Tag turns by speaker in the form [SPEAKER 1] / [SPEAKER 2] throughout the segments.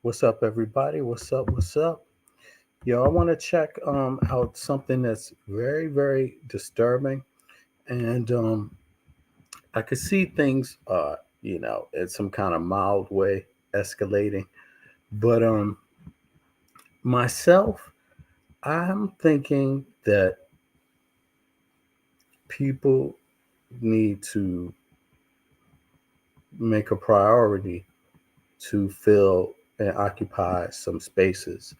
[SPEAKER 1] What's up, everybody? What's up? What's up? Yo, I want to check out something that's very, very disturbing, and I could see things, in some kind of mild way escalating. But myself, I'm thinking that people need to make a priority to fill and occupy some spaces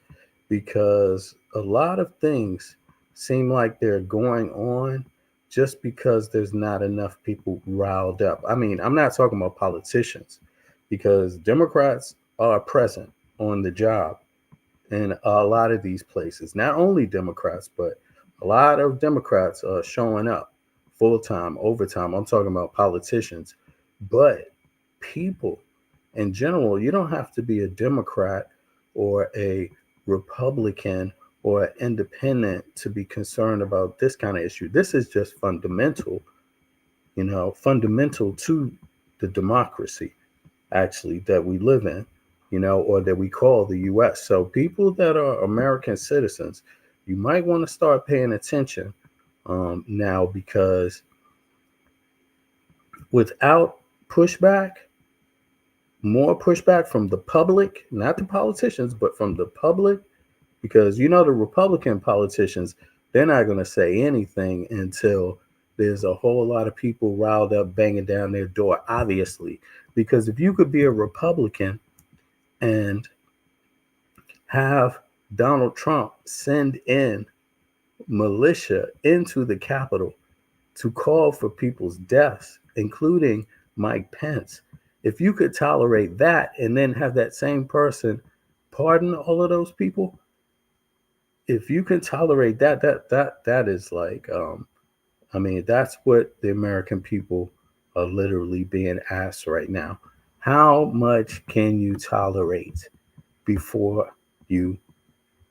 [SPEAKER 1] because a lot of things seem like they're going on just because there's not enough people riled up. I mean, I'm not talking about politicians because Democrats are present on the job in a lot of these places. Not only Democrats, but a lot of Democrats are showing up full time, overtime. I'm talking about politicians, but people in general, you don't have to be a Democrat or a Republican or an independent to be concerned about this kind of issue. This is just fundamental, fundamental to the democracy, actually, that we live in, or that we call the US. So people that are American citizens, you might want to start paying attention now, because without pushback, more pushback from the public, not the politicians, but from the public, because the Republican politicians, they're not going to say anything until there's a whole lot of people riled up banging down their door, obviously. Because if you could be a Republican and have Donald Trump send in militia into the Capitol to call for people's deaths, including Mike Pence, if you could tolerate that and then have that same person pardon all of those people, if you can tolerate that is like, that's what the American people are literally being asked right now. How much can you tolerate before you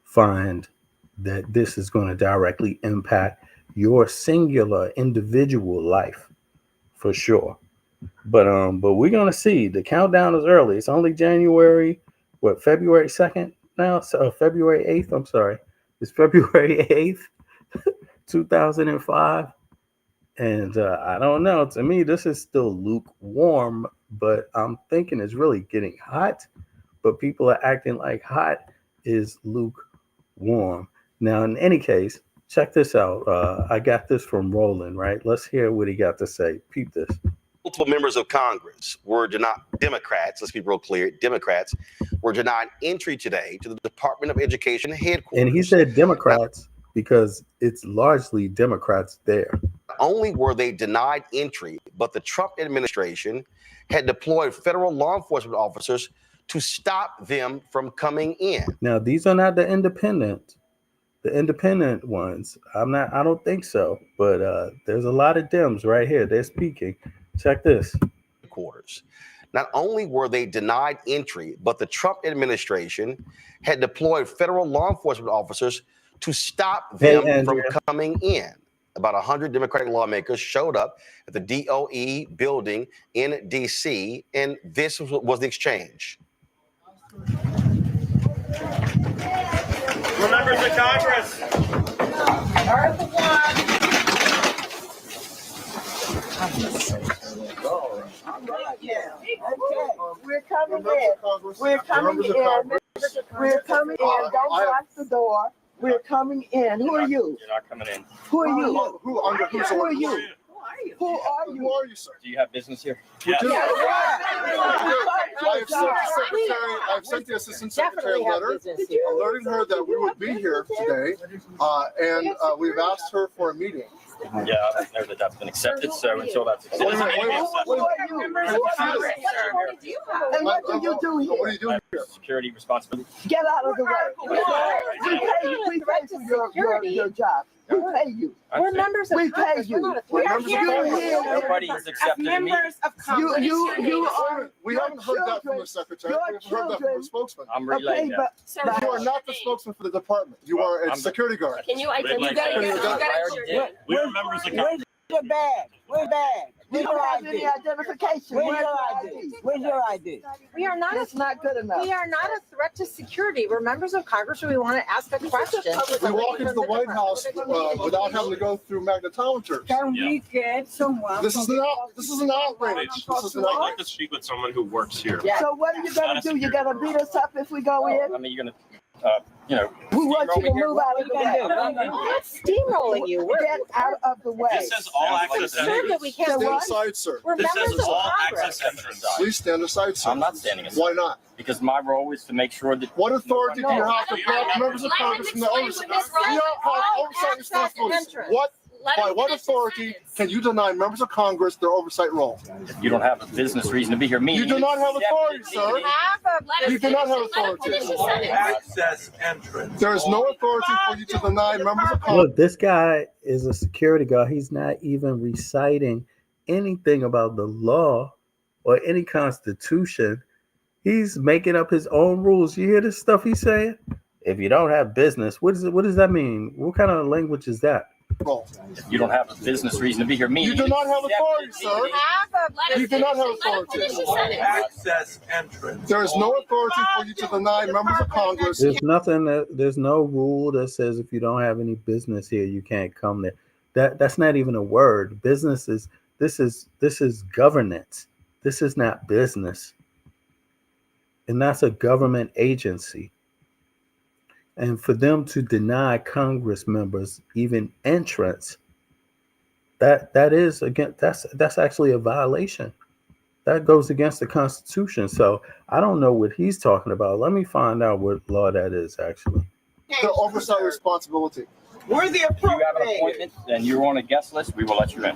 [SPEAKER 1] find that this is going to directly impact your singular individual life? For sure. But we're gonna see. The countdown is early. It's only February 2nd now. So February 8th. I'm sorry. It's February 8th, 2005. And I don't know. To me, this is still lukewarm, but I'm thinking it's really getting hot. But people are acting like hot is lukewarm. Now, in any case, check this out. I got this from Roland, right? Let's hear what he got to say. Peep this.
[SPEAKER 2] Multiple members of Congress were denied, Democrats, let's be real clear, Democrats were denied entry today to the Department of Education headquarters.
[SPEAKER 1] And he said Democrats because it's largely Democrats there.
[SPEAKER 2] Not only were they denied entry, but the Trump administration had deployed federal law enforcement officers to stop them from coming in.
[SPEAKER 1] Now, these are not the independent ones. I don't think so. But there's a lot of Dems right here. They're speaking. Check this.
[SPEAKER 2] Quarters. Not only were they denied entry, but the Trump administration had deployed federal law enforcement officers to stop them from coming in. About 100 Democratic lawmakers showed up at the DOE building in D.C., and this was the exchange.
[SPEAKER 3] Members of Congress. Article 1.
[SPEAKER 4] Yeah. Okay. We're coming in. We're coming in. We're coming in. Don't lock the door. We're coming in. Who are you?
[SPEAKER 3] You're not coming in.
[SPEAKER 4] Who are you? Who are you? Who are you?
[SPEAKER 5] Who are you, sir?
[SPEAKER 6] Do you have business here?
[SPEAKER 5] Yes.
[SPEAKER 4] Yeah.
[SPEAKER 5] I've sent the assistant secretary a letter alerting her that we would be here today, and we've asked her for a meeting.
[SPEAKER 6] Yeah, I don't know that that's been accepted. So until that's accepted,
[SPEAKER 4] Who are you? And what do you do
[SPEAKER 5] What are
[SPEAKER 4] here?
[SPEAKER 5] you doing here?
[SPEAKER 6] security responsibility.
[SPEAKER 4] Get out of the way. We pay for your job. We pay you.
[SPEAKER 7] We're members of
[SPEAKER 4] We pay
[SPEAKER 7] Congress.
[SPEAKER 4] you.
[SPEAKER 7] We're not
[SPEAKER 4] We are
[SPEAKER 7] authority.
[SPEAKER 4] here.
[SPEAKER 6] Nobody has
[SPEAKER 7] As
[SPEAKER 6] accepted a meeting.
[SPEAKER 7] members of Congress.
[SPEAKER 4] You are.
[SPEAKER 5] We haven't heard that from the secretary. We haven't heard that from the spokesman.
[SPEAKER 6] I'm
[SPEAKER 4] Okay,
[SPEAKER 6] relaying that.
[SPEAKER 7] Sir,
[SPEAKER 5] You are not the spokesman for the department. You are a security guard.
[SPEAKER 7] Can you
[SPEAKER 3] Red light,
[SPEAKER 7] identify
[SPEAKER 3] sir.
[SPEAKER 7] yourself?
[SPEAKER 6] I already did.
[SPEAKER 3] We are members of
[SPEAKER 8] Where's your bag? Where's bag?
[SPEAKER 4] You
[SPEAKER 8] Where's
[SPEAKER 4] don't
[SPEAKER 8] your
[SPEAKER 4] have any
[SPEAKER 8] ID?
[SPEAKER 4] identification.
[SPEAKER 8] Where's
[SPEAKER 4] Where's
[SPEAKER 8] your
[SPEAKER 4] your
[SPEAKER 8] ID?
[SPEAKER 4] ID?
[SPEAKER 8] Where's your ID?
[SPEAKER 7] We are not.
[SPEAKER 4] That's not good enough.
[SPEAKER 7] We are not a threat to security. We're members of Congress. We want to ask a question.
[SPEAKER 5] We walk into the White House without having to go through magnetometers.
[SPEAKER 8] Can we get someone?
[SPEAKER 5] This is an outrage. This is an outrage.
[SPEAKER 3] I'd like to speak with someone who works here.
[SPEAKER 4] So what are you gonna do? You gonna beat us up if we go in?
[SPEAKER 6] I mean, you're gonna,
[SPEAKER 4] We want you to move out of the way.
[SPEAKER 7] We're not steamrolling you. We're
[SPEAKER 4] Get out of the way.
[SPEAKER 3] This says all access
[SPEAKER 7] sure
[SPEAKER 3] entry.
[SPEAKER 7] that we can't.
[SPEAKER 5] Stand aside, sir.
[SPEAKER 7] We're
[SPEAKER 3] This
[SPEAKER 7] members
[SPEAKER 3] says
[SPEAKER 7] of
[SPEAKER 3] all
[SPEAKER 7] Congress.
[SPEAKER 3] access entrance.
[SPEAKER 5] Please stand aside, sir.
[SPEAKER 6] I'm not standing aside.
[SPEAKER 5] Why not?
[SPEAKER 6] Because my role is to make sure that.
[SPEAKER 5] What authority do you have to block members of Congress from the oversight? You have oversight responsibilities. By what authority can you deny members of Congress their oversight role?
[SPEAKER 6] You don't have a business reason to be here.
[SPEAKER 5] You do not have authority, sir. You do not have authority.
[SPEAKER 3] Access entrance.
[SPEAKER 5] There is no authority for you to deny members of Congress.
[SPEAKER 1] Look, this guy is a security guard. He's not even reciting anything about the law or any constitution. He's making up his own rules. You hear this stuff he's saying? If you don't have business, what does that mean? What kind of language is that?
[SPEAKER 6] You don't have a business reason to be here.
[SPEAKER 5] You do not have authority, sir. You do not have authority.
[SPEAKER 3] Access entrance.
[SPEAKER 5] There is no authority for you to deny members of Congress.
[SPEAKER 1] There's no rule that says if you don't have any business here, you can't come there. That's not even a word. Business is this is governance. This is not business. And that's a government agency. And for them to deny Congress members even entrance, that is again that's actually a violation. That goes against the Constitution. So I don't know what he's talking about. Let me find out what law that is actually.
[SPEAKER 5] The oversight responsibility.
[SPEAKER 4] We're the
[SPEAKER 6] If you have an
[SPEAKER 4] appropriate.
[SPEAKER 6] appointment and you're on a guest list, we will let you in.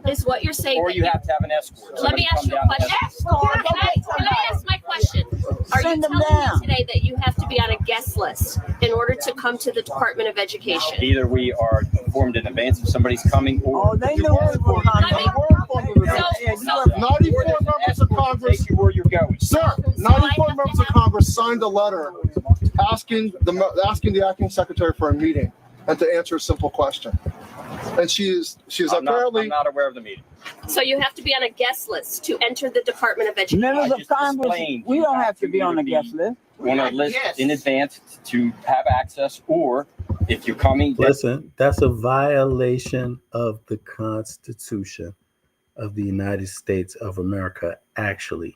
[SPEAKER 7] Is what you're saying?
[SPEAKER 6] Or you have to have an escort.
[SPEAKER 7] Let me ask you a question. Can I ask my question? Are you
[SPEAKER 8] Send them
[SPEAKER 7] telling
[SPEAKER 8] down.
[SPEAKER 7] me today that you have to be on a guest list in order to come to the Department of Education?
[SPEAKER 6] Either we are informed in advance if somebody's coming, or
[SPEAKER 8] Oh, they knew we were coming.
[SPEAKER 7] I mean,
[SPEAKER 5] Not 94 members of Congress.
[SPEAKER 6] take you where you're going.
[SPEAKER 5] Sir, 94 members of Congress signed a letter asking the acting secretary for a meeting and to answer a simple question. And she's
[SPEAKER 6] I'm
[SPEAKER 5] apparently
[SPEAKER 6] not aware of the meeting.
[SPEAKER 7] So you have to be on a guest list to enter the Department of Education.
[SPEAKER 8] Members
[SPEAKER 6] I
[SPEAKER 8] of
[SPEAKER 6] just
[SPEAKER 8] Congress,
[SPEAKER 6] explained
[SPEAKER 8] we
[SPEAKER 6] you
[SPEAKER 8] don't
[SPEAKER 6] have
[SPEAKER 8] have to
[SPEAKER 6] to
[SPEAKER 8] be on the
[SPEAKER 6] either
[SPEAKER 8] guest list.
[SPEAKER 6] On a list in advance to have access, or if you're coming,
[SPEAKER 1] Listen, that's a violation of the Constitution of the United States of America. Actually,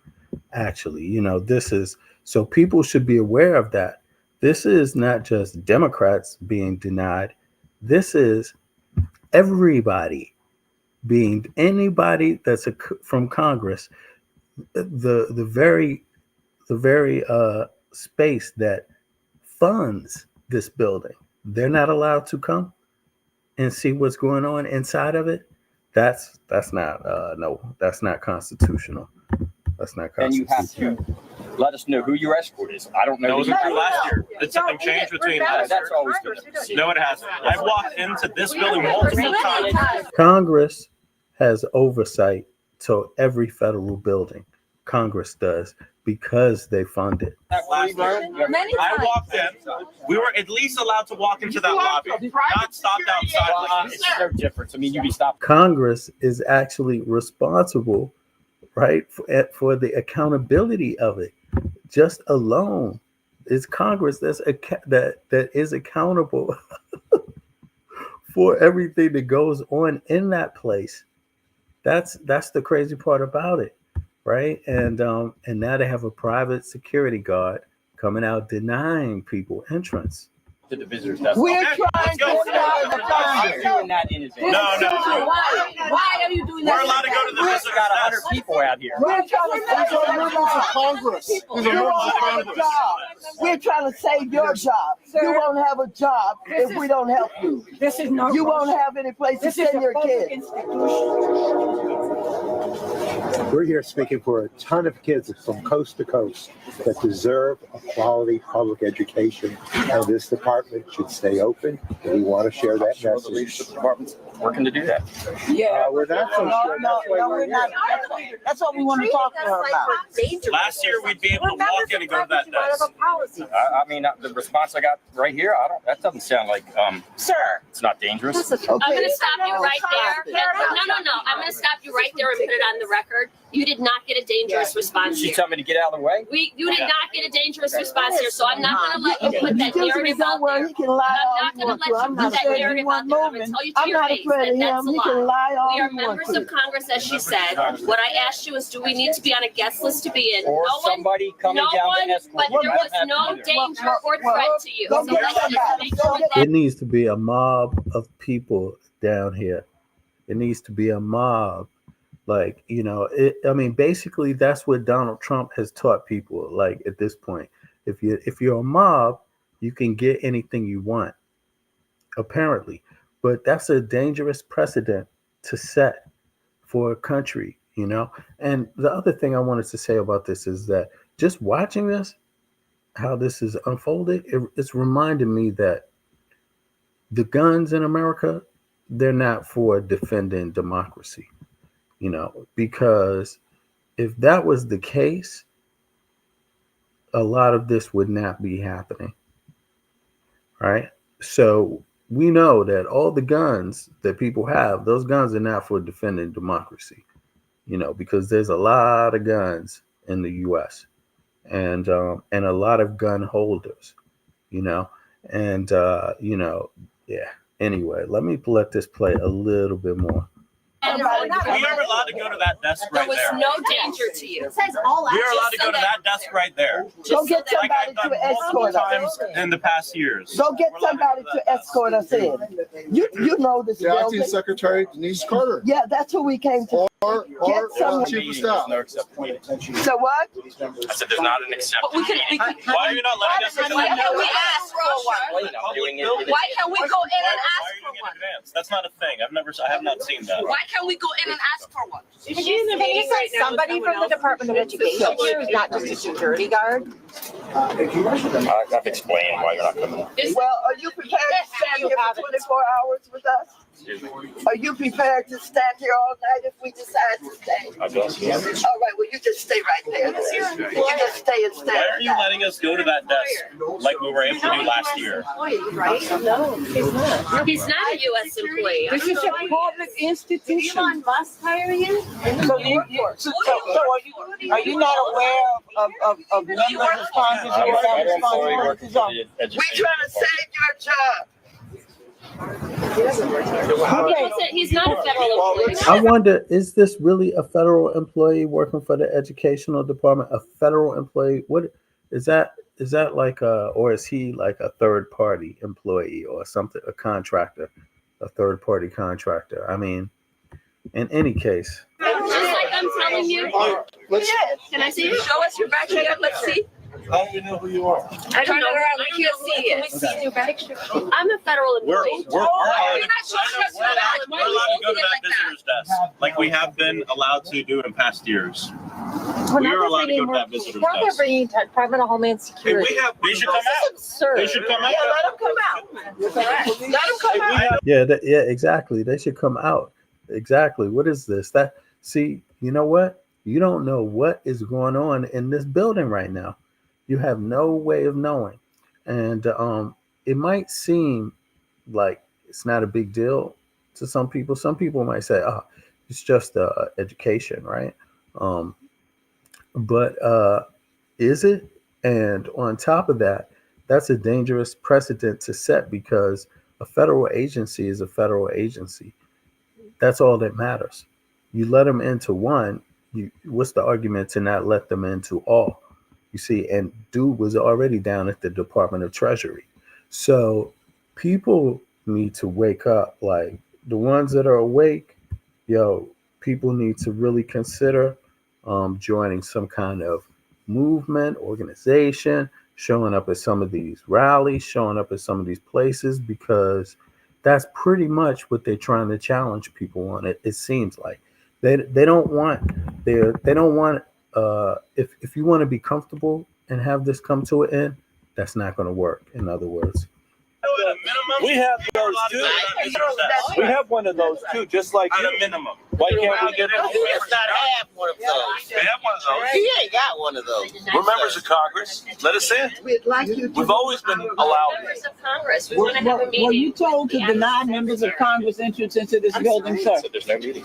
[SPEAKER 1] this is so people should be aware of that. This is not just Democrats being denied. This is everybody anybody that's from Congress, the very space that funds this building. They're not allowed to come and see what's going on inside of it. That's not that's not constitutional. That's not
[SPEAKER 6] then you
[SPEAKER 1] constitutional.
[SPEAKER 6] have to let us know who your escort is. I don't know.
[SPEAKER 3] That was
[SPEAKER 6] who
[SPEAKER 3] approved
[SPEAKER 6] your-
[SPEAKER 3] last year. It's something changed between last year.
[SPEAKER 6] That's always good.
[SPEAKER 3] No, it hasn't. I've walked into this building multiple times.
[SPEAKER 1] Congress has oversight to every federal building. Congress does because they fund it.
[SPEAKER 3] Last year, I walked in. We were at least allowed to walk into that lobby, not stopped outside
[SPEAKER 6] Well,
[SPEAKER 3] like
[SPEAKER 6] it's
[SPEAKER 3] this.
[SPEAKER 6] no difference. I mean, you'd be stopped.
[SPEAKER 1] Congress is actually responsible, right, for the accountability of it. Just alone, it's Congress that is accountable for everything that goes on in that place. That's the crazy part about it, right? And now they have a private security guard coming out denying people entrance.
[SPEAKER 6] to the visitors desk.
[SPEAKER 8] We're
[SPEAKER 3] Okay,
[SPEAKER 8] trying
[SPEAKER 3] let's
[SPEAKER 8] to
[SPEAKER 3] go.
[SPEAKER 8] stop the
[SPEAKER 6] I'm
[SPEAKER 8] Congress.
[SPEAKER 6] doing that in advance.
[SPEAKER 3] No.
[SPEAKER 8] Why are you doing that?
[SPEAKER 3] We're allowed to go to the
[SPEAKER 6] We
[SPEAKER 3] visitors
[SPEAKER 6] got 100
[SPEAKER 3] desk.
[SPEAKER 6] people out here.
[SPEAKER 8] We're trying to
[SPEAKER 5] These are members of Congress. These are
[SPEAKER 8] You
[SPEAKER 5] members
[SPEAKER 8] won't
[SPEAKER 5] of
[SPEAKER 8] have a
[SPEAKER 5] Congress.
[SPEAKER 8] job. We're trying to save your job. You won't have a job if we don't help you.
[SPEAKER 9] This is not.
[SPEAKER 8] You won't have any place to
[SPEAKER 9] This is
[SPEAKER 8] send
[SPEAKER 9] a
[SPEAKER 8] your
[SPEAKER 9] public
[SPEAKER 8] kids.
[SPEAKER 10] We're here speaking for a ton of kids from coast to coast that deserve a quality public education, and this department should stay open. And we want to share that
[SPEAKER 6] The
[SPEAKER 10] message.
[SPEAKER 6] leadership department's working to do that.
[SPEAKER 8] Yeah.
[SPEAKER 10] We're not so sure.
[SPEAKER 8] No,
[SPEAKER 10] That's why we're
[SPEAKER 8] we're
[SPEAKER 10] here.
[SPEAKER 8] not. That's what we want to talk to her about.
[SPEAKER 3] Last year, we'd be able to walk in and go to that desk.
[SPEAKER 6] I mean, the response I got right here, that doesn't sound like,
[SPEAKER 7] Sir,
[SPEAKER 6] it's not dangerous.
[SPEAKER 7] I'm going to stop you right there. No. I'm going to stop you right there and put it on the record. You did not get a dangerous response
[SPEAKER 6] She
[SPEAKER 7] here.
[SPEAKER 6] told me to get out of the way.
[SPEAKER 7] You did not get a dangerous response here, so I'm not going to let you put that
[SPEAKER 8] Excuse me,
[SPEAKER 7] narrative
[SPEAKER 8] don't
[SPEAKER 7] out
[SPEAKER 8] worry,
[SPEAKER 7] there.
[SPEAKER 8] he can lie all
[SPEAKER 7] I'm
[SPEAKER 8] he
[SPEAKER 7] not
[SPEAKER 8] wants
[SPEAKER 7] going
[SPEAKER 8] to.
[SPEAKER 7] to
[SPEAKER 8] I'm
[SPEAKER 7] let you
[SPEAKER 8] not
[SPEAKER 7] put that
[SPEAKER 8] scared of
[SPEAKER 7] narrative
[SPEAKER 8] anyone
[SPEAKER 7] out there. I'm going
[SPEAKER 8] moving.
[SPEAKER 7] to tell you to
[SPEAKER 8] I'm
[SPEAKER 7] your
[SPEAKER 8] not
[SPEAKER 7] face
[SPEAKER 8] afraid of
[SPEAKER 7] that that's
[SPEAKER 8] him.
[SPEAKER 7] a
[SPEAKER 8] He can
[SPEAKER 7] lie.
[SPEAKER 8] lie all
[SPEAKER 7] We are
[SPEAKER 8] he wants
[SPEAKER 7] members
[SPEAKER 8] to.
[SPEAKER 7] of Congress, as she said. What I asked you is, do we need to be on a guest list to be in?
[SPEAKER 6] Or
[SPEAKER 7] No one,
[SPEAKER 6] somebody coming
[SPEAKER 7] no
[SPEAKER 6] down
[SPEAKER 7] one,
[SPEAKER 6] to escort
[SPEAKER 7] but
[SPEAKER 6] you.
[SPEAKER 7] there
[SPEAKER 6] I
[SPEAKER 7] was
[SPEAKER 6] don't have
[SPEAKER 7] no
[SPEAKER 6] to either.
[SPEAKER 7] danger or threat to you.
[SPEAKER 8] Go
[SPEAKER 7] So
[SPEAKER 8] get
[SPEAKER 7] let's just
[SPEAKER 8] somebody.
[SPEAKER 7] make sure that
[SPEAKER 1] It needs to be a mob of people down here. It needs to be a mob. Like, I mean, basically that's what Donald Trump has taught people. Like, at this point, if you're a mob, you can get anything you want, apparently. But that's a dangerous precedent to set for a country, And the other thing I wanted to say about this is that just watching this, how this is unfolded, it's reminding me that the guns in America, they're not for defending democracy, because if that was the case, a lot of this would not be happening, right? So we know that all the guns that people have, those guns are not for defending democracy, because there's a lot of guns in the U.S. and a lot of gun holders, yeah. Anyway, let me let this play a little bit more.
[SPEAKER 3] We are allowed to go to that desk
[SPEAKER 7] there
[SPEAKER 3] right
[SPEAKER 7] was
[SPEAKER 3] there.
[SPEAKER 7] no danger to you.
[SPEAKER 3] We are allowed to go to that desk right there.
[SPEAKER 8] Go get
[SPEAKER 3] Like
[SPEAKER 8] somebody
[SPEAKER 3] I've done
[SPEAKER 8] to
[SPEAKER 3] multiple
[SPEAKER 8] escort us.
[SPEAKER 3] times in the past years.
[SPEAKER 8] Go get
[SPEAKER 3] We're allowed
[SPEAKER 8] somebody
[SPEAKER 3] go
[SPEAKER 8] to
[SPEAKER 3] that desk.
[SPEAKER 8] escort us in. You know this
[SPEAKER 5] The acting
[SPEAKER 8] building.
[SPEAKER 5] secretary, Denise Carter,
[SPEAKER 8] Yeah, that's who we came to.
[SPEAKER 5] or
[SPEAKER 8] some-
[SPEAKER 5] chief of staff.
[SPEAKER 6] No acceptable meeting.
[SPEAKER 8] So what?
[SPEAKER 6] I said, there's not an acceptable
[SPEAKER 7] We can,
[SPEAKER 6] meeting.
[SPEAKER 3] Why are you not letting us?
[SPEAKER 7] why can't we ask for one?
[SPEAKER 6] I'm doing it.
[SPEAKER 7] Why can't we go in and
[SPEAKER 3] Why
[SPEAKER 7] ask
[SPEAKER 3] are you
[SPEAKER 7] for
[SPEAKER 3] doing it in
[SPEAKER 7] one?
[SPEAKER 3] advance? That's not a thing. I have not seen that.
[SPEAKER 7] Why can't we go in and ask for one?
[SPEAKER 9] Can you send somebody from the Department of Education here who's not just a security guard?
[SPEAKER 6] I've explained why you're not coming.
[SPEAKER 8] Well, are you prepared to stand here for 24 hours with us? Are you prepared to stand here all night if we decide to stay?
[SPEAKER 6] I guess, yeah.
[SPEAKER 8] All right, well, you just stay right there. then. You just stay and stand.
[SPEAKER 3] Why are you letting us go to that desk like we were able to do last year?
[SPEAKER 7] Right? No, he's not. He's not a U.S. employee.
[SPEAKER 8] This is a public institution.
[SPEAKER 9] Elon Musk hire you?
[SPEAKER 8] So are you not aware of members of Congress who are
[SPEAKER 6] Federal employee
[SPEAKER 8] responsible?
[SPEAKER 6] working for the
[SPEAKER 8] We're
[SPEAKER 6] education
[SPEAKER 8] trying to save your job.
[SPEAKER 7] He's not a federal employee.
[SPEAKER 1] I wonder, is this really a federal employee working for the educational department? A federal employee? What is that? Is that like or is he like a third party employee or something, a contractor, a third party contractor? I mean, in any case.
[SPEAKER 7] Just like I'm telling you. Can I see you? Show us your badge. Let's see.
[SPEAKER 3] How do we know who you are?
[SPEAKER 7] I don't know. I can't see it.
[SPEAKER 9] Can we see your badge?
[SPEAKER 7] I'm a federal employee.
[SPEAKER 3] We're allowed
[SPEAKER 7] You're not showing us your badge.
[SPEAKER 3] we're
[SPEAKER 7] Why are you
[SPEAKER 3] allowed to go
[SPEAKER 7] holding
[SPEAKER 3] to
[SPEAKER 7] it
[SPEAKER 3] that
[SPEAKER 7] like that?
[SPEAKER 3] visitor's desk like we have been allowed to do in past years. We are allowed to go to that visitor's
[SPEAKER 9] Now they're
[SPEAKER 3] desk.
[SPEAKER 9] bringing Department of Homeland
[SPEAKER 3] Hey,
[SPEAKER 9] Security.
[SPEAKER 3] they should come out.
[SPEAKER 9] Absurd.
[SPEAKER 3] They should come out.
[SPEAKER 8] Yeah, let them come out. Let them come out.
[SPEAKER 1] Yeah, exactly. They should come out. Exactly. What is this? See, you know what? You don't know what is going on in this building right now. You have no way of knowing. And it might seem like it's not a big deal to some people. Some people might say, oh, it's just education, right? But is it? And on top of that, that's a dangerous precedent to set because a federal agency is a federal agency. That's all that matters. You let them into one, what's the argument to not let them into all? You see, and dude was already down at the Department of Treasury. So people need to wake up. Like the ones that are awake, yo, people need to really consider joining some kind of movement, organization, showing up at some of these rallies, showing up at some of these places, because that's pretty much what they're trying to challenge people on. It seems like they don't want if you want to be comfortable and have this come to an end, that's not going to work. In other words.
[SPEAKER 3] We have those too. We have one of those too, just like at a minimum. Why can't we get it?
[SPEAKER 11] He does not have one of those.
[SPEAKER 3] They have one of those.
[SPEAKER 11] He ain't got one of those.
[SPEAKER 3] We're members of Congress. Let us in.
[SPEAKER 8] We'd like you to.
[SPEAKER 3] We've always been allowed.
[SPEAKER 7] Members of Congress, we want to have a meeting.
[SPEAKER 12] Were you told to deny members of Congress entrance into this building, sir?
[SPEAKER 3] So there's no meeting.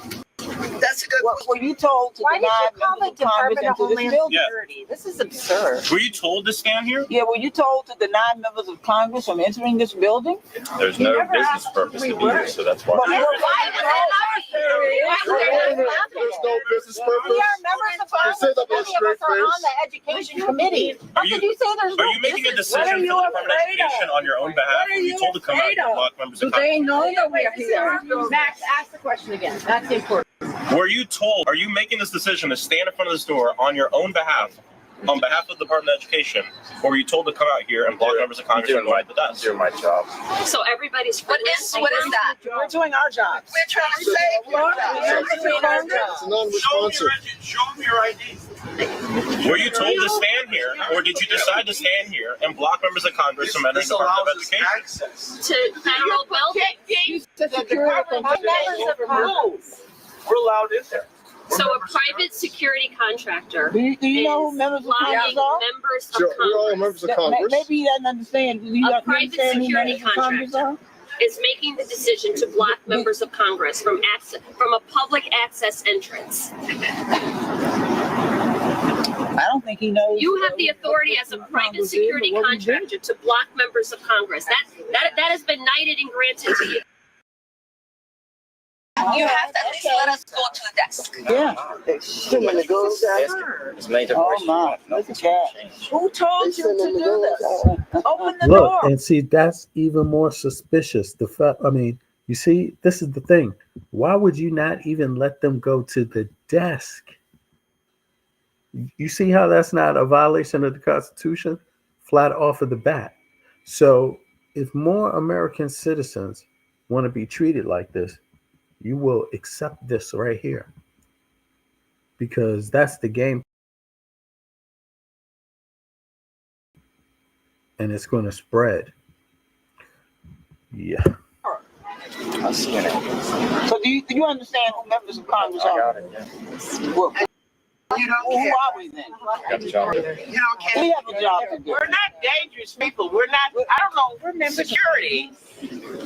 [SPEAKER 8] That's a good question.
[SPEAKER 12] Were you told to
[SPEAKER 9] Why did
[SPEAKER 12] deny
[SPEAKER 9] you call
[SPEAKER 12] members
[SPEAKER 9] it
[SPEAKER 12] of Congress
[SPEAKER 9] Department of
[SPEAKER 12] into this
[SPEAKER 9] Homeland
[SPEAKER 12] building?
[SPEAKER 9] Security? This is absurd.
[SPEAKER 3] Were you told to stand here?
[SPEAKER 12] Yeah, were you told to deny members of Congress from entering this building?
[SPEAKER 3] There's no business purpose to be here, so that's why.
[SPEAKER 12] But we were
[SPEAKER 5] There's no business purpose.
[SPEAKER 9] We are members of Congress.
[SPEAKER 5] Say that with a
[SPEAKER 9] Many of
[SPEAKER 5] straight
[SPEAKER 9] us are on
[SPEAKER 5] face.
[SPEAKER 9] the education committee. How could you say there's no
[SPEAKER 3] Are you making a
[SPEAKER 9] business?
[SPEAKER 3] decision for the Department of Education on your own behalf? Were you told to come out here and block members of Congress?
[SPEAKER 9] know that we are here? Max, ask the question again. That's important.
[SPEAKER 3] Were you told, are you making this decision to stand in front of this door on your own behalf, on behalf of the Department of Education, or were you told to come out here and block members of Congress and go at the desk?
[SPEAKER 11] Doing my job.
[SPEAKER 7] So everybody's.
[SPEAKER 8] What is that?
[SPEAKER 12] We're doing our jobs.
[SPEAKER 8] We're trying to save your job.
[SPEAKER 5] It's non-responsive.
[SPEAKER 3] Show them your ID. Were you told to stand here, or did you decide to stand here and block members of Congress from entering the Department of Education?
[SPEAKER 7] To federal buildings.
[SPEAKER 9] Members of Congress.
[SPEAKER 3] We're allowed in there.
[SPEAKER 7] So a private security contractor
[SPEAKER 12] Do you know
[SPEAKER 7] is
[SPEAKER 12] who members of
[SPEAKER 7] blocking
[SPEAKER 12] Congress are?
[SPEAKER 7] members of
[SPEAKER 5] Sure, we're all
[SPEAKER 7] Congress.
[SPEAKER 5] members of Congress.
[SPEAKER 12] Maybe he doesn't understand. Do you
[SPEAKER 7] A private
[SPEAKER 12] understand who
[SPEAKER 7] security
[SPEAKER 12] members of Congress
[SPEAKER 7] contractor
[SPEAKER 12] are?
[SPEAKER 7] is making the decision to block members of Congress from a public access entrance.
[SPEAKER 12] I don't think he knows.
[SPEAKER 7] You have the authority as a private security contractor to block members of Congress. That has been knighted and granted to you.
[SPEAKER 8] You have to at least let us go to the desk.
[SPEAKER 12] Yeah.
[SPEAKER 11] It's major.
[SPEAKER 12] Oh my. Look at that. Who told you to do this? Open the
[SPEAKER 1] Look,
[SPEAKER 12] door.
[SPEAKER 1] and see, that's even more suspicious. The fact, I mean, you see, this is the thing. Why would you not even let them go to the desk? You see how that's not a violation of the Constitution? Flat off of the bat. So if more American citizens want to be treated like this, you will accept this right here. Because that's the game. And it's going to spread. Yeah.
[SPEAKER 12] So do you understand who members of Congress
[SPEAKER 11] I
[SPEAKER 12] are?
[SPEAKER 11] got it, yeah.
[SPEAKER 12] Well,
[SPEAKER 8] You don't
[SPEAKER 12] who
[SPEAKER 8] care.
[SPEAKER 12] are we then?
[SPEAKER 11] Got the job.
[SPEAKER 8] You don't care.
[SPEAKER 12] We have a job to do.
[SPEAKER 11] We're not dangerous people. We're not, I don't know, we're members of security.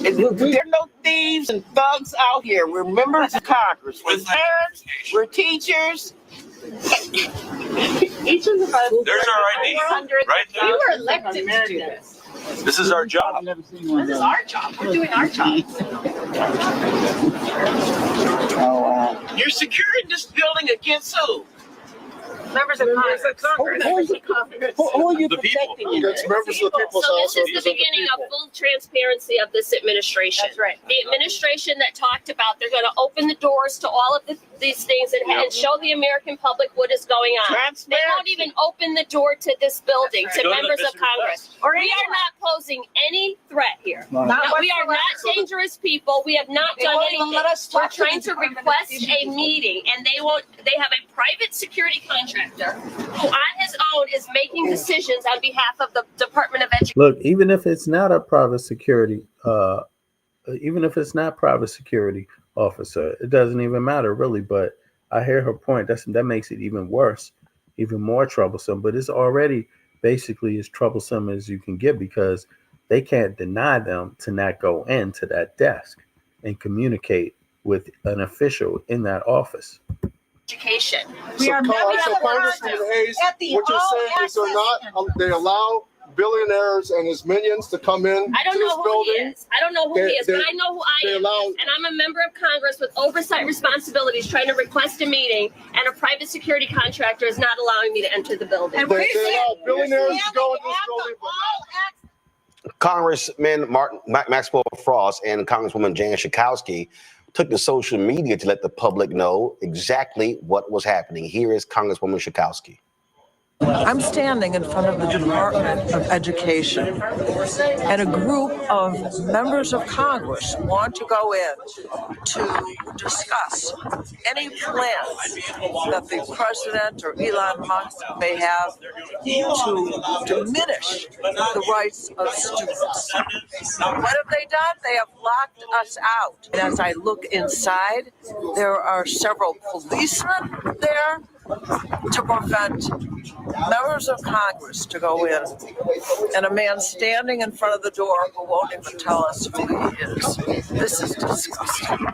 [SPEAKER 11] There are no thieves and thugs out here. We're members of Congress. We're parents, we're teachers.
[SPEAKER 7] Each of us.
[SPEAKER 3] There's our ID, right there.
[SPEAKER 9] We were elected to do this.
[SPEAKER 3] This is our job.
[SPEAKER 12] I've never seen one of
[SPEAKER 9] This is
[SPEAKER 12] those.
[SPEAKER 9] our job. We're doing our job.
[SPEAKER 12] Oh, wow.
[SPEAKER 11] You're securing this building against who?
[SPEAKER 9] Members of Congress.
[SPEAKER 12] Who are you
[SPEAKER 3] The people.
[SPEAKER 12] protecting in
[SPEAKER 5] Against
[SPEAKER 12] there?
[SPEAKER 5] members of the people's
[SPEAKER 7] So
[SPEAKER 5] house.
[SPEAKER 7] this is the beginning of full transparency of this administration.
[SPEAKER 9] That's right.
[SPEAKER 7] The administration that talked about they're going to open the doors to all of these things and show the American public what is going on. They won't even open the door to this building to
[SPEAKER 3] Go to the
[SPEAKER 7] members of
[SPEAKER 3] visitor's
[SPEAKER 7] Congress.
[SPEAKER 3] desk.
[SPEAKER 7] We are not posing any threat here.
[SPEAKER 12] Right.
[SPEAKER 7] No, we are not dangerous people. We have not done anything. We're trying to request a meeting, and they have a private security contractor who on his own is making decisions on behalf of the Department of Education.
[SPEAKER 1] Look, even if it's not a private security, officer, it doesn't even matter really. But I hear her point. That makes it even worse, even more troublesome. But it's already basically as troublesome as you can get, because they can't deny them to not go into that desk and communicate with an official in that office.
[SPEAKER 7] Education.
[SPEAKER 5] So Congressman Hayes, what you're saying is they allow billionaires and his minions to come in
[SPEAKER 7] I don't
[SPEAKER 5] to
[SPEAKER 7] know
[SPEAKER 5] this
[SPEAKER 7] who
[SPEAKER 5] building.
[SPEAKER 7] he is. I don't know who he is, but I know who I am. And I'm a member of Congress with oversight responsibilities trying to request a meeting, and a private security contractor is not allowing me to enter the building.
[SPEAKER 5] They allow billionaires to go in this building.
[SPEAKER 2] Congressman Maxwell Frost and Congresswoman Jan Schakowsky took to social media to let the public know exactly what was happening. Here is Congresswoman Schakowsky.
[SPEAKER 13] I'm standing in front of the Department of Education, and a group of members of Congress want to go in to discuss any plans that the president or Elon Musk may have to diminish the rights of students. What have they done? They have locked us out. And as I look inside, there are several policemen there to prevent members of Congress to go in, and a man standing in front of the door who won't even tell us who he is. This is disgusting.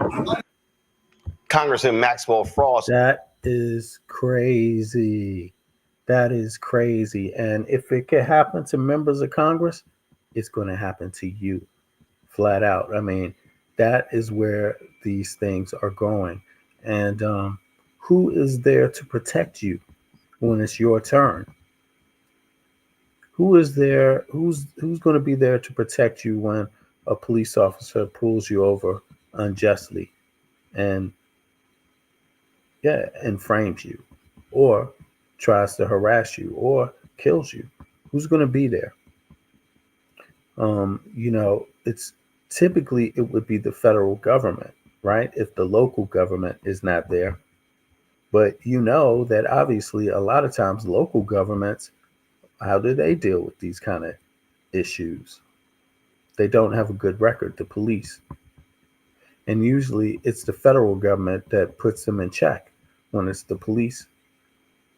[SPEAKER 2] Congressman Maxwell Frost.
[SPEAKER 1] That is crazy. That is crazy. And if it could happen to members of Congress, it's going to happen to you, flat out. I mean, that is where these things are going. And who is there to protect you when it's your turn? Who is there? Who's going to be there to protect you when a police officer pulls you over unjustly and frames you, or tries to harass you, or kills you? Who's going to be there? It's typically it would be the federal government, right? If the local government is not there. But you know that obviously a lot of times local governments, how do they deal with these kind of issues? They don't have a good record, the police. And usually it's the federal government that puts them in check when it's the police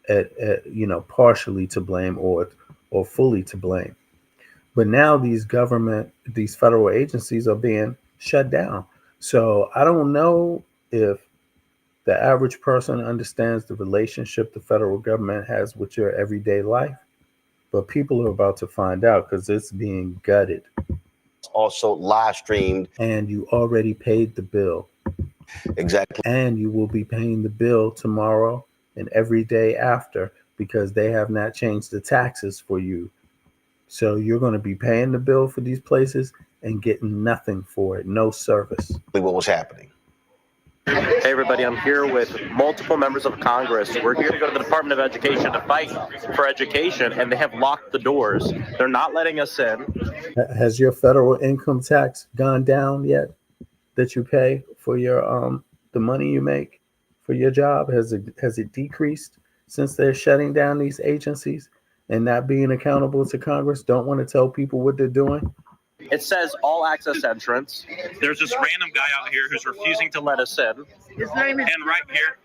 [SPEAKER 1] at partially to blame or fully to blame. But now these federal agencies are being shut down. So I don't know if the average person understands the relationship the federal government has with your everyday life, but people are about to find out because it's being gutted.
[SPEAKER 2] It's also live streamed.
[SPEAKER 1] And you already paid the bill.
[SPEAKER 2] Exactly.
[SPEAKER 1] And you will be paying the bill tomorrow and every day after, because they have not changed the taxes for you. So you're going to be paying the bill for these places and getting nothing for it, no service.
[SPEAKER 2] What was happening?
[SPEAKER 14] Hey everybody, I'm here with multiple members of Congress. We're here to go to the Department of Education to fight for education, and they have locked the doors. They're not letting us in.
[SPEAKER 1] Has your federal income tax gone down yet that you pay for your the money you make for your job? Has it decreased since they're shutting down these agencies and not being accountable to Congress? Don't want to tell people what they're doing?
[SPEAKER 14] It says all access entrance. There's this random guy out here who's refusing to let us in.
[SPEAKER 8] His name is
[SPEAKER 14] and right here,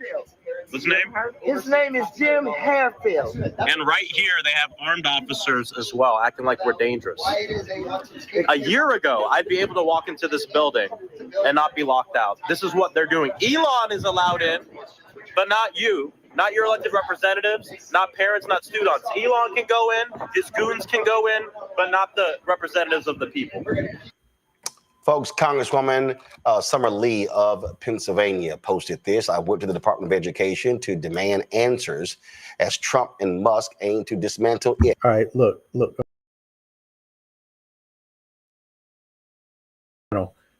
[SPEAKER 14] what's his name?
[SPEAKER 8] His name is Jim Harefield.
[SPEAKER 14] And right here, they have armed officers as well, acting like we're dangerous. A year ago, I'd be able to walk into this building and not be locked out. This is what they're doing. Elon is allowed in, but not you. Not your elected representatives, not parents, not students. Elon can go in, his goons can go in, but not the representatives of the people.
[SPEAKER 2] Folks, Congresswoman Summer Lee of Pennsylvania posted this. I went to the Department of Education to demand answers as Trump and Musk aim to dismantle it.
[SPEAKER 1] All right, look.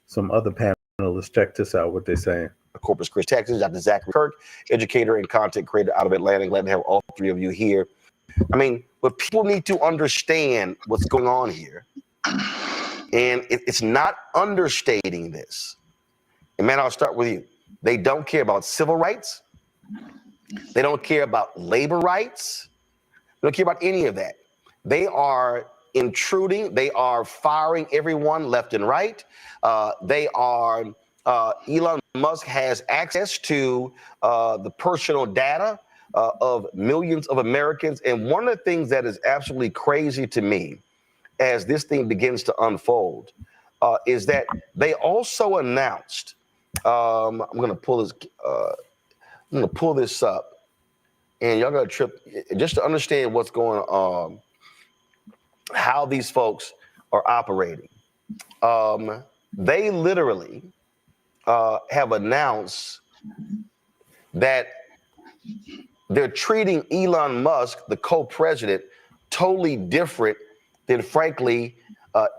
[SPEAKER 1] Some other panelists, check this out, what they're saying.
[SPEAKER 2] Corpus Christi, Texas, Dr. Zachary Kirk, educator and content creator out of Atlanta. Glad to have all three of you here. I mean, but people need to understand what's going on here. And it's not understating this. And man, I'll start with you. They don't care about civil rights. They don't care about labor rights. They don't care about any of that. They are intruding. They are firing everyone left and right. Elon Musk has access to the personal data of millions of Americans. And one of the things that is absolutely crazy to me as this thing begins to unfold is that they also announced, I'm going to pull this up, and y'all got to trip just to understand what's going on, how these folks are operating. They literally have announced that they're treating Elon Musk, the co-president, totally different than, frankly,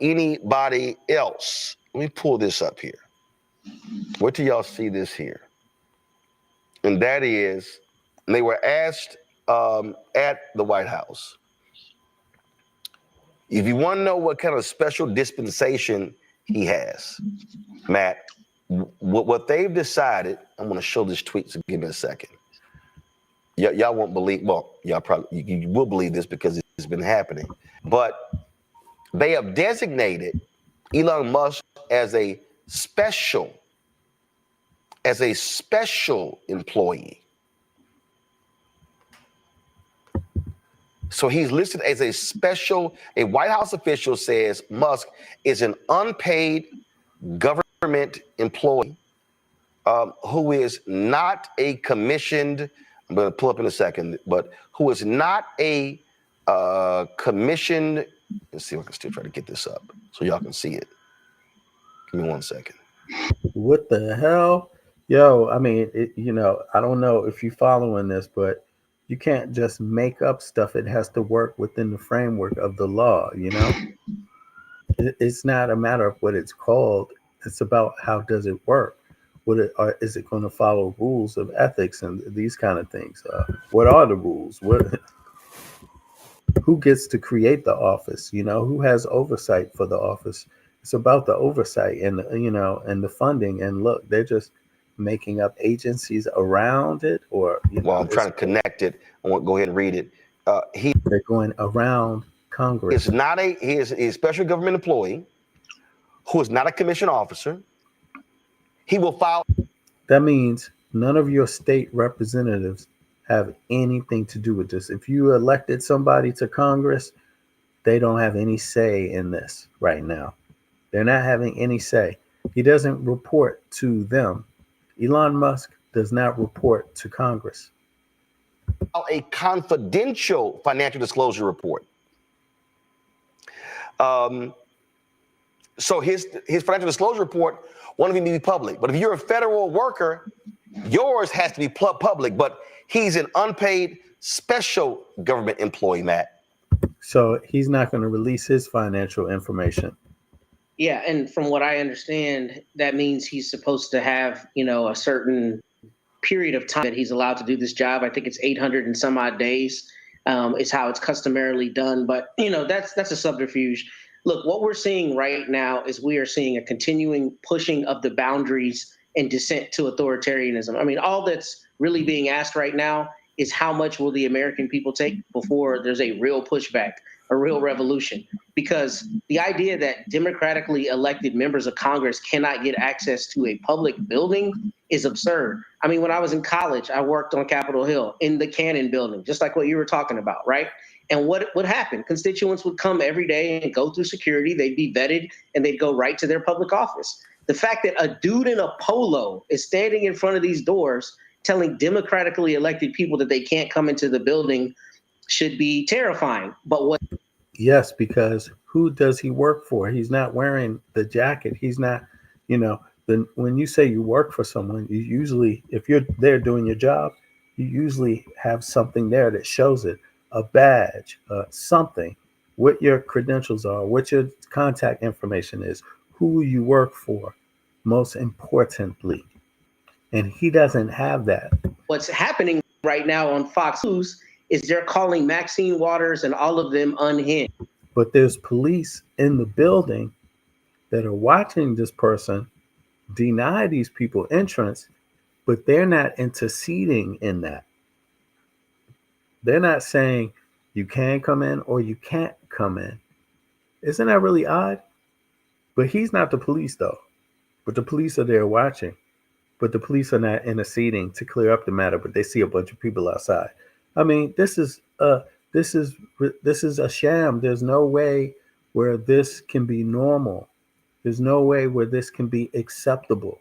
[SPEAKER 2] anybody else. Let me pull this up here. Wait till y'all see this here. And that is, they were asked at the White House, if you want to know what kind of special dispensation he has, Matt, what they've decided, I'm going to show this tweet, so give me a second. Y'all won't believe, well, y'all probably, you will believe this because it's been happening, but they have designated Elon Musk as a special employee. So he's listed as a White House official says Musk is an unpaid government employee who is not a commissioned, I'm going to pull up in a second, but who is not a commissioned, let's see if I can still try to get this up so y'all can see it. Give me 1 second.
[SPEAKER 1] What the hell? Yo, I mean, I don't know if you're following this, but you can't just make up stuff. It has to work within the framework of the law, It's not a matter of what it's called. It's about how does it work? Is it going to follow rules of ethics and these kind of things? What are the rules? Who gets to create the office? Who has oversight for the office? It's about the oversight and and the funding. And look, they're just making up agencies around it, or
[SPEAKER 2] well, I'm trying to connect it. I want to go ahead and read it.
[SPEAKER 1] They're going around Congress.
[SPEAKER 2] He is a special government employee who is not a commissioned officer. He will file.
[SPEAKER 1] That means none of your state representatives have anything to do with this. If you elected somebody to Congress, they don't have any say in this right now. They're not having any say. He doesn't report to them. Elon Musk does not report to Congress.
[SPEAKER 2] A confidential financial disclosure report. So his financial disclosure report won't even be public. But if you're a federal worker, yours has to be public. But he's an unpaid special government employee, Matt.
[SPEAKER 1] So he's not going to release his financial information.
[SPEAKER 15] Yeah, and from what I understand, that means he's supposed to have, a certain period of time that he's allowed to do this job. I think it's 800 and some odd days is how it's customarily done. But, that's a subterfuge. Look, what we're seeing right now is we are seeing a continuing pushing of the boundaries and descent to authoritarianism. I mean, all that's really being asked right now is how much will the American people take before there's a real pushback, a real revolution? Because the idea that democratically elected members of Congress cannot get access to a public building is absurd. I mean, when I was in college, I worked on Capitol Hill in the Cannon building, just like what you were talking about, right? And what would happen? Constituents would come every day and go through security. They'd be vetted and they'd go right to their public office. The fact that a dude in a polo is standing in front of these doors telling democratically elected people that they can't come into the building should be terrifying. But what?
[SPEAKER 1] Yes, because who does he work for? He's not wearing the jacket. He's not, when you say you work for someone, you usually, if you're there doing your job, you usually have something there that shows it, a badge, something, what your credentials are, what your contact information is, who you work for, most importantly. And he doesn't have that.
[SPEAKER 15] What's happening right now on Fox News is they're calling Maxine Waters and all of them unhinged.
[SPEAKER 1] But there's police in the building that are watching this person deny these people entrance, but they're not interceding in that. They're not saying you can come in or you can't come in. Isn't that really odd? But he's not the police, though. But the police are there watching. But the police are not interceding to clear up the matter, but they see a bunch of people outside. I mean, this is a sham. There's no way where this can be normal. There's no way where this can be acceptable.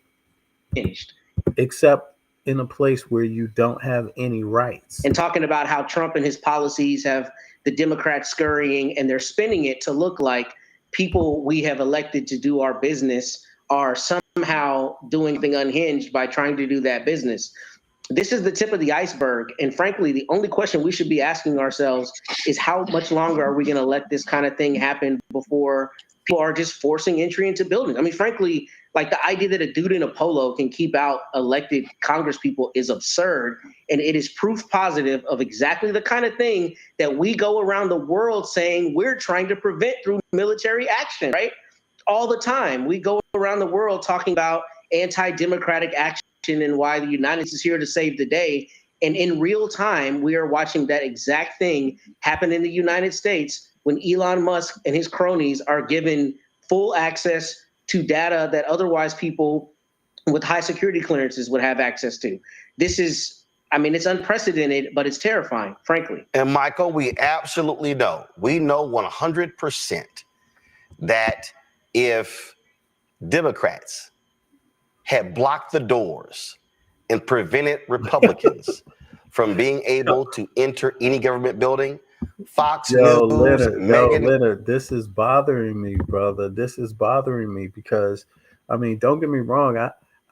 [SPEAKER 1] Except in a place where you don't have any rights.
[SPEAKER 15] And talking about how Trump and his policies have the Democrats scurrying, and they're spinning it to look like people we have elected to do our business are somehow doing something unhinged by trying to do that business. this is the tip of the iceberg. And frankly, the only question we should be asking ourselves is how much longer are we going to let this kind of thing happen before people are just forcing entry into buildings? I mean, frankly, like the idea that a dude in a polo can keep out elected Congress people is absurd. And it is proof positive of exactly the kind of thing that we go around the world saying we're trying to prevent through military action, right? All the time. We go around the world talking about anti-democratic action and why the United States is here to save the day. And in real time, we are watching that exact thing happen in the United States when Elon Musk and his cronies are given full access to data that otherwise people with high security clearances would have access to. This is, I mean, it's unprecedented, but it's terrifying, frankly.
[SPEAKER 2] And Michael, we absolutely know. We know 100% that if Democrats had blocked the doors and prevented Republicans from being able to enter any government building, Fox News,
[SPEAKER 1] Leonard, this is bothering me, brother. This is bothering me because, I mean, don't get me wrong.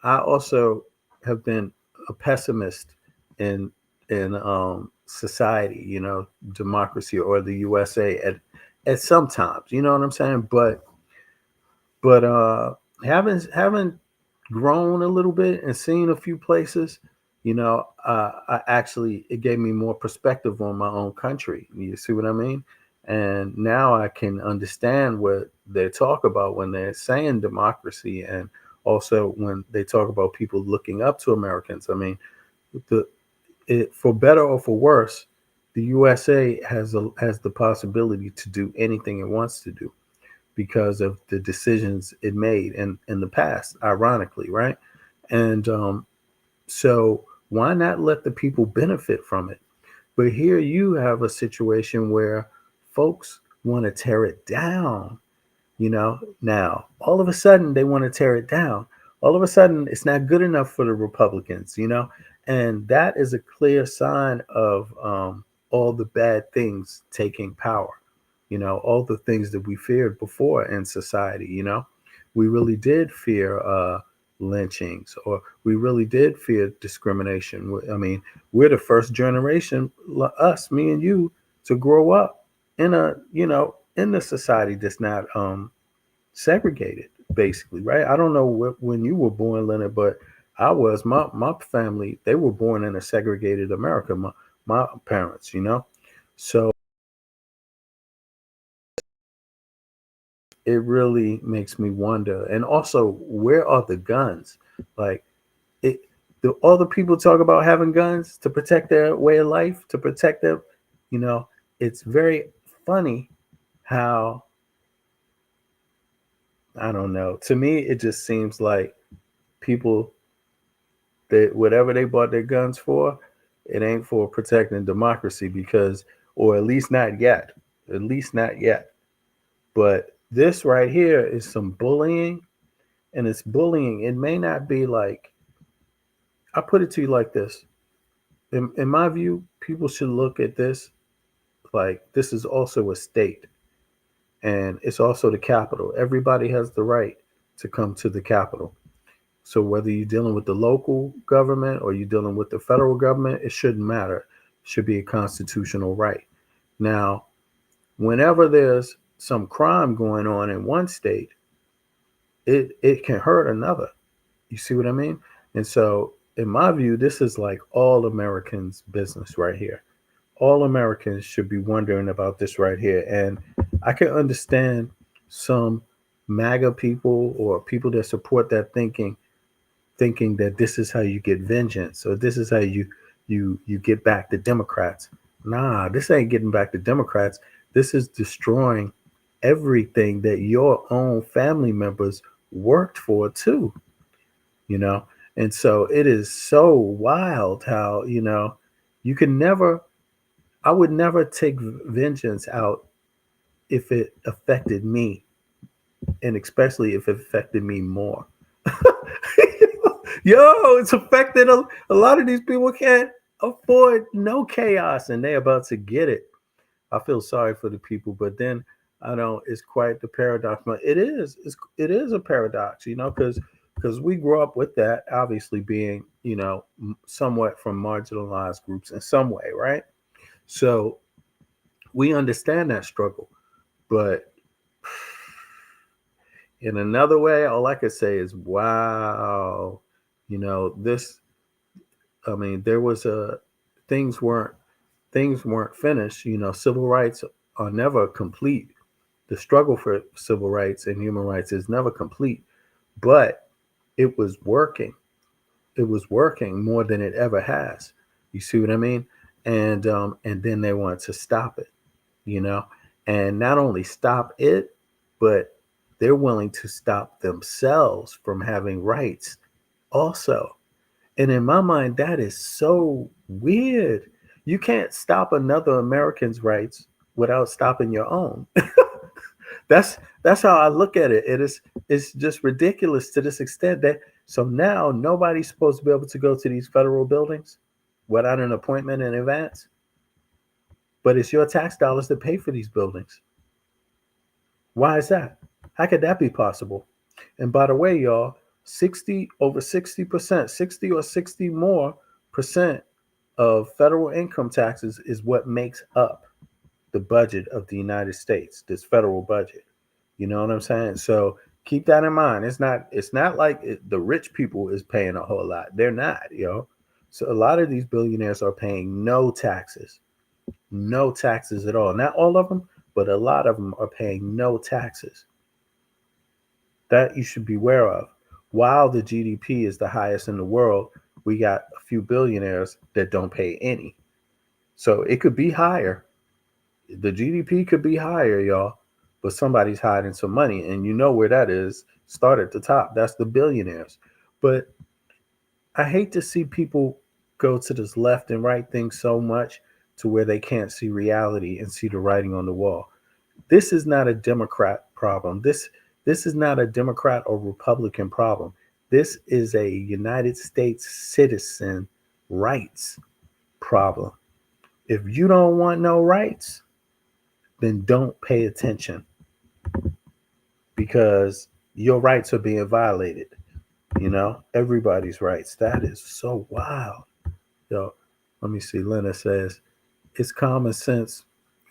[SPEAKER 1] I also have been a pessimist in society, you know, democracy or the USA at some times, you know what I'm saying? But having grown a little bit and seen a few places, you know, it gave me more perspective on my own country. You see what I mean? And now I can understand what they talk about when they're saying democracy, and also when they talk about people looking up to Americans. I mean, for better or for worse, the USA has the possibility to do anything it wants to do, because of the decisions it made in the past, ironically, right? And so why not let the people benefit from it? But here you have a situation where folks want to tear it down, you know? Now, all of a sudden, they want to tear it down. All of a sudden, it's not good enough for the Republicans, you know? And that is a clear sign of all the bad things taking power. You know, all the things that we feared before in society, you know, we really did fear lynchings, or we really did fear discrimination. I mean, we're the first generation, us, me and you, to grow up in in the society that's not segregated, basically, right? I don't know when you were born, Leonard, but I was. My family, they were born in a segregated America, my parents, you know. So it really makes me wonder. And also, where are the guns? Like, all the people talk about having guns to protect their way of life, to protect them. You know, it's very funny how, I don't know. To me, it just seems like people, that whatever they bought their guns for, it ain't for protecting democracy, because, or at least not yet. At least not yet. But this right here is some bullying, and it's bullying. It may not be like, I put it to you like this. In my view, people should look at this like this is also a state, and it's also the capital. Everybody has the right to come to the capital. So whether you're dealing with the local government or you're dealing with the federal government, it shouldn't matter. It should be a constitutional right. Now, whenever there's some crime going on in one state, it can hurt another. You see what I mean? And so, in my view, this is like all Americans' business right here. All Americans should be wondering about this right here. And I can understand some MAGA people or people that support that thinking that this is how you get vengeance, or this is how you get back the Democrats. Nah, this ain't getting back the Democrats. This is destroying everything that your own family members worked for too, you know. And so it is so wild how, you know, you can never, I would never take vengeance out if it affected me, and especially if it affected me more. Yo, it's affected a lot of these people can't afford no chaos, and they're about to get it. I feel sorry for the people, but then I don't. It's quite the paradox. But it is a paradox, you know, because because we grew up with that, obviously being, somewhat from marginalized groups in some way, right? So we understand that struggle. But in another way, all I could say is, wow, there was things weren't finished. Civil rights are never complete. The struggle for civil rights and human rights is never complete, but it was working. It was working more than it ever has. You see what I mean? And then they want to stop it, and not only stop it, but they're willing to stop themselves from having rights also. And in my mind, that is so weird. You can't stop another American's rights without stopping your own. That's how I look at it. It's just ridiculous to this extent that so now nobody's supposed to be able to go to these federal buildings without an appointment in advance. But it's your tax dollars that pay for these buildings. Why is that? How could that be possible? And by the way, y'all, 60% 60 or 60 more percent of federal income taxes is what makes up the budget of the United States, this federal budget. You know what I'm saying? So keep that in mind. It's not like the rich people is paying a whole lot. They're not, So a lot of these billionaires are paying no taxes at all. Not all of them, but a lot of them are paying no taxes. That you should be aware of. While the GDP is the highest in the world, we got a few billionaires that don't pay any. So it could be higher. The GDP could be higher, y'all, but somebody's hiding some money, and you know where that is. Start at the top. That's the billionaires. But I hate to see people go to this left and right thing so much to where they can't see reality and see the writing on the wall. This is not a Democrat problem. This is not a Democrat or Republican problem. This is a United States citizen rights problem. If you don't want no rights, then don't pay attention because your rights are being violated. Everybody's rights. That is so wild. Yo, let me see. Lena says, it's common sense.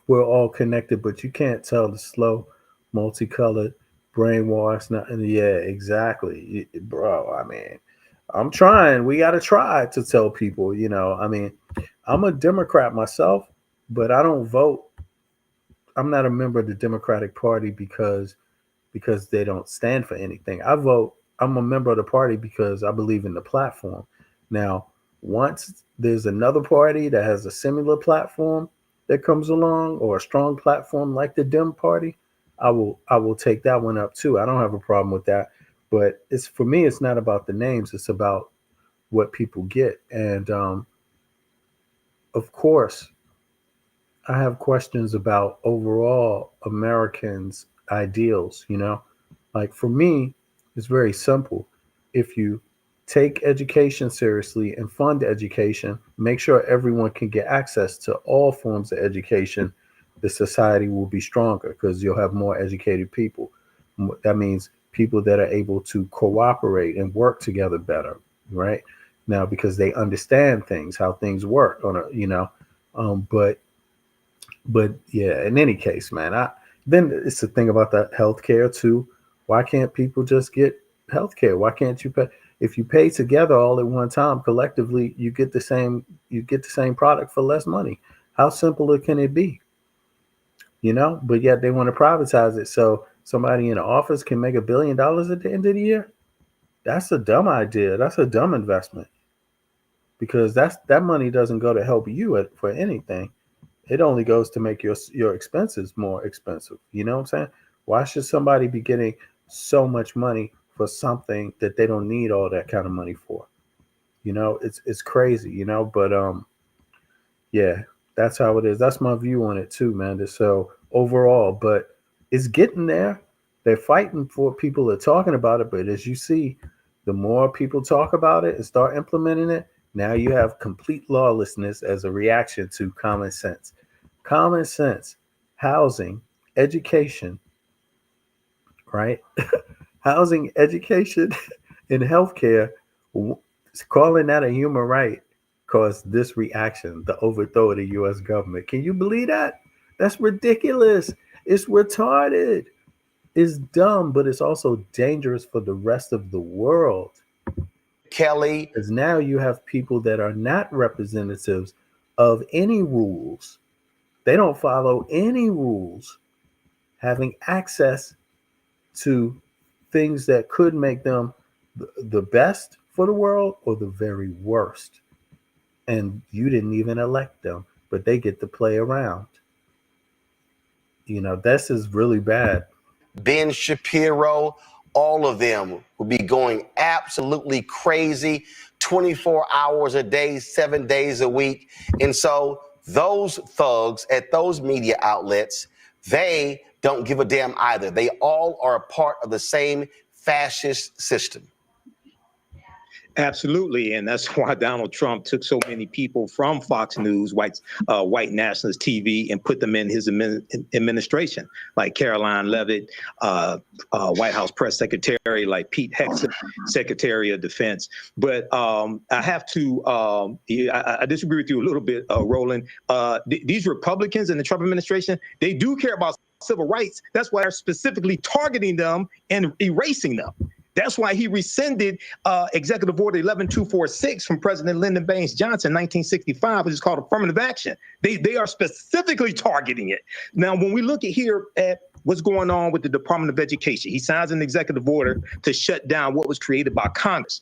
[SPEAKER 1] We're all connected, but you can't tell the slow, multicolored, brainwashed. Yeah, exactly. Bro, I'm trying. We got to try to tell people, I'm a Democrat myself, but I don't vote. I'm not a member of the Democratic Party because they don't stand for anything. I'm a member of the party because I believe in the platform. Now, once there's another party that has a similar platform that comes along, or a strong platform like the Dem Party, I will take that one up too. I don't have a problem with that. But for me, it's not about the names. It's about what people get. And of course, I have questions about overall Americans' ideals, Like for me, it's very simple. If you take education seriously and fund education, make sure everyone can get access to all forms of education, the society will be stronger because you'll have more educated people. That means people that are able to cooperate and work together better, right? Now, because they understand things, how things work on but yeah, in any case, man, then it's the thing about that healthcare too. Why can't people just get healthcare? Why can't you pay? If you pay together all at one time, collectively, you get the same product for less money. How simple can it be? But yet they want to privatize it. So somebody in the office can make $1 billion at the end of the year. That's a dumb idea. That's a dumb investment because that money doesn't go to help you for anything. It only goes to make your expenses more expensive. You know what I'm saying? Why should somebody be getting so much money for something that they don't need all that kind of money for? It's crazy, but yeah, that's how it is. That's my view on it too, man. So overall, but it's getting there. They're fighting for people that are talking about it. But as you see, the more people talk about it and start implementing it, now you have complete lawlessness as a reaction to common sense. Common sense, housing, education, right? Housing, education, in healthcare, calling that a human right caused this reaction, the overthrow of the U.S. government. Can you believe that? That's ridiculous. It's retarded. It's dumb, but it's also dangerous for the rest of the world.
[SPEAKER 2] Kelly.
[SPEAKER 1] Because now you have people that are not representatives of any rules. They don't follow any rules, having access to things that could make them the best for the world or the very worst. And you didn't even elect them, but they get to play around. You know, this is really bad.
[SPEAKER 2] Ben Shapiro, all of them will be going absolutely crazy 24 hours a day, 7 days a week. And so those thugs at those media outlets, they don't give a damn either. They all are a part of the same fascist system.
[SPEAKER 16] Absolutely, and that's why Donald Trump took so many people from Fox News, white nationalist TV, and put them in his administration, like Caroline Leavitt, White House press secretary, like Pete Hegseth, Secretary of Defense. But I have to, I disagree with you a little bit, Roland. These Republicans in the Trump administration, they do care about civil rights. That's why they're specifically targeting them and erasing them. That's why he rescinded Executive Order 11246 from President Lyndon Baines Johnson in 1965, which is called affirmative action. They are specifically targeting it. Now, when we look at what's going on with the Department of Education, he signs an executive order to shut down what was created by Congress.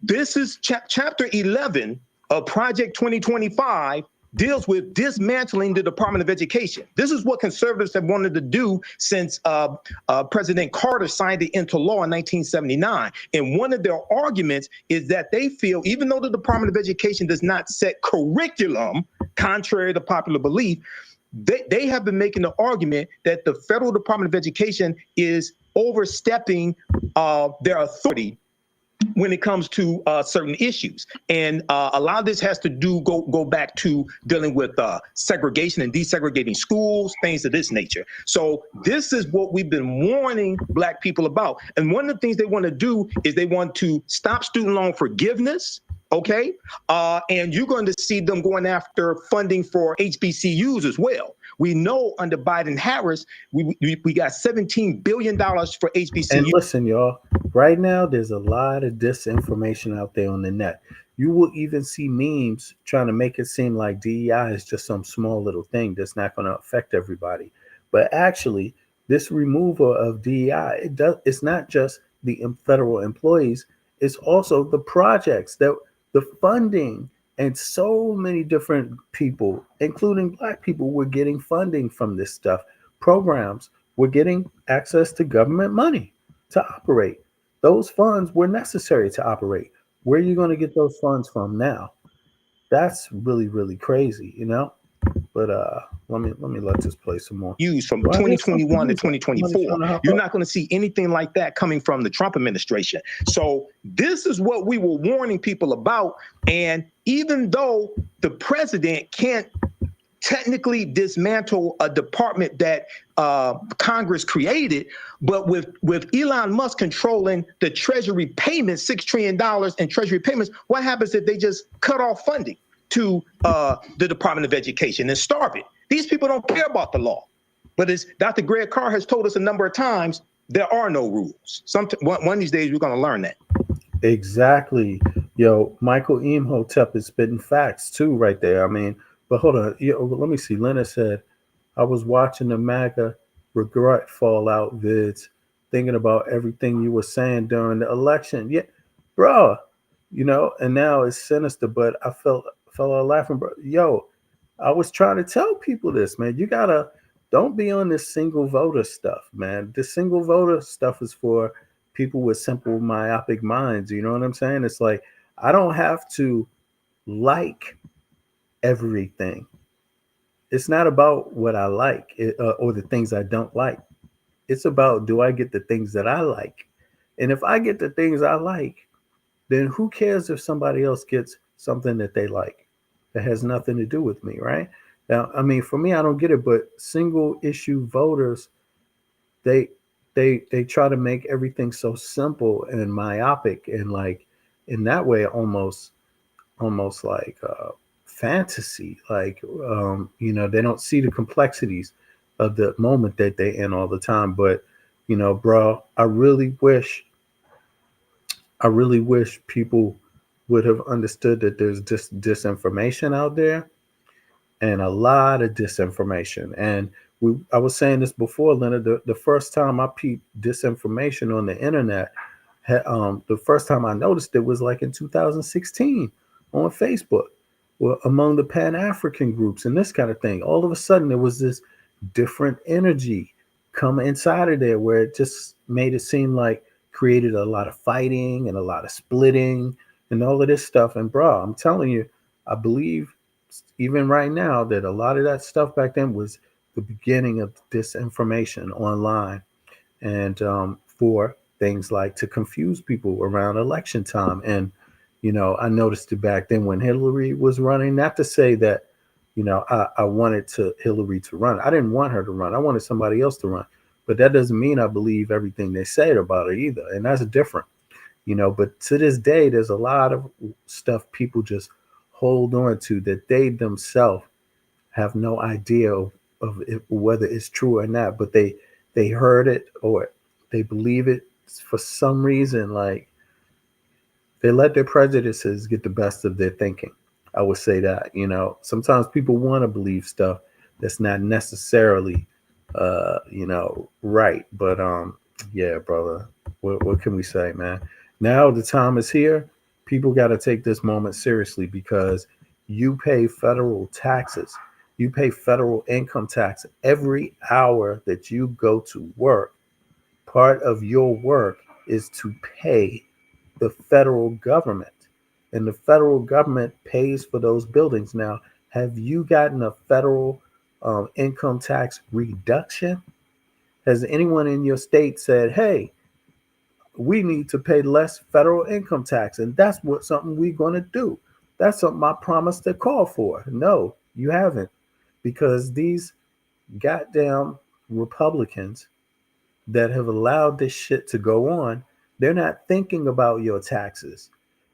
[SPEAKER 16] This is Chapter 11 of Project 2025 deals with dismantling the Department of Education. This is what conservatives have wanted to do since President Carter signed it into law in 1979. And one of their arguments is that they feel, even though the Department of Education does not set curriculum, contrary to popular belief, they have been making the argument that the federal Department of Education is overstepping their authority when it comes to certain issues. And a lot of this has to go back to dealing with segregation and desegregating schools, things of this nature. So this is what we've been warning Black people about. And one of the things they want to do is they want to stop student loan forgiveness. Okay. And you're going to see them going after funding for HBCUs as well. We know under Biden-Harris, we got $17 billion for HBCUs.
[SPEAKER 1] And listen, y'all, right now, there's a lot of disinformation out there on the net. You will even see memes trying to make it seem like DEI is just some small little thing that's not going to affect everybody. But actually, this removal of DEI, it's not just the federal employees, it's also the projects, the funding. And so many different people, including Black people, were getting funding from this stuff. Programs were getting access to government money to operate. Those funds were necessary to operate. Where are you going to get those funds from now? That's really, really crazy, you know? But let me let this play some more.
[SPEAKER 16] Used from 2021 to 2024. You're not going to see anything like that coming from the Trump administration. So this is what we were warning people about. And even though the president can't technically dismantle a department that Congress created, but with Elon Musk controlling the Treasury payments, $6 trillion in Treasury payments, what happens if they just cut off funding to the Department of Education and starve it? These people don't care about the law. But as Dr. Greg Carr has told us a number of times, there are no rules. One of these days, we're going to learn that.
[SPEAKER 1] Exactly. Yo, Michael Imhotep is spitting facts too right there. I mean, but hold on. Let me see. Leonard said, I was watching the MAGA regret fallout vids, thinking about everything you were saying during the election. Yeah, bro, you know, and now it's sinister, but I fell out laughing, bro. Yo, I was trying to tell people this, man. You don't be on this single voter stuff, man. This single voter stuff is for people with simple myopic minds. You know what I'm saying? It's like, I don't have to like everything. It's not about what I like or the things I don't like. It's about, do I get the things that I like? And if I get the things I like, then who cares if somebody else gets something that they like? That has nothing to do with me, right? Now, I mean, for me, I don't get it, but single issue voters, they they try to make everything so simple and myopic, and like in that way almost like fantasy. Like they don't see the complexities of the moment that they in all the time. But bro, I really wish people would have understood that there's just disinformation out there, and a lot of disinformation. And I was saying this before, Leonard. The first time I peeped disinformation on the internet, the first time I noticed it was like in 2016 on Facebook, well, among the Pan-African groups and this kind of thing. All of a sudden, there was this different energy come inside of there, where it just made it seem like created a lot of fighting and a lot of splitting and all of this stuff. And bro, I'm telling you, I believe even right now that a lot of that stuff back then was the beginning of disinformation online, and for things like to confuse people around election time. And I noticed it back then when Hillary was running. Not to say that I wanted Hillary to run. I didn't want her to run. I wanted somebody else to run. But that doesn't mean I believe everything they say about it either, and that's different. But to this day, there's a lot of stuff people just hold on to that they themselves have no idea of whether it's true or not. But they heard it or they believe it for some reason. Like, they let their prejudices get the best of their thinking. I would say that, sometimes people want to believe stuff that's not necessarily, right. But, yeah, brother, what can we say, man? Now the time is here. People got to take this moment seriously, because you pay federal taxes. You pay federal income tax every hour that you go to work. Part of your work is to pay the federal government, and the federal government pays for those buildings. Now, have you gotten a federal income tax reduction? Has anyone in your state said, hey, we need to pay less federal income tax, and that's something we're going to do? That's something I promised to call for. No, you haven't, because these goddamn Republicans that have allowed this shit to go on, they're not thinking about your taxes.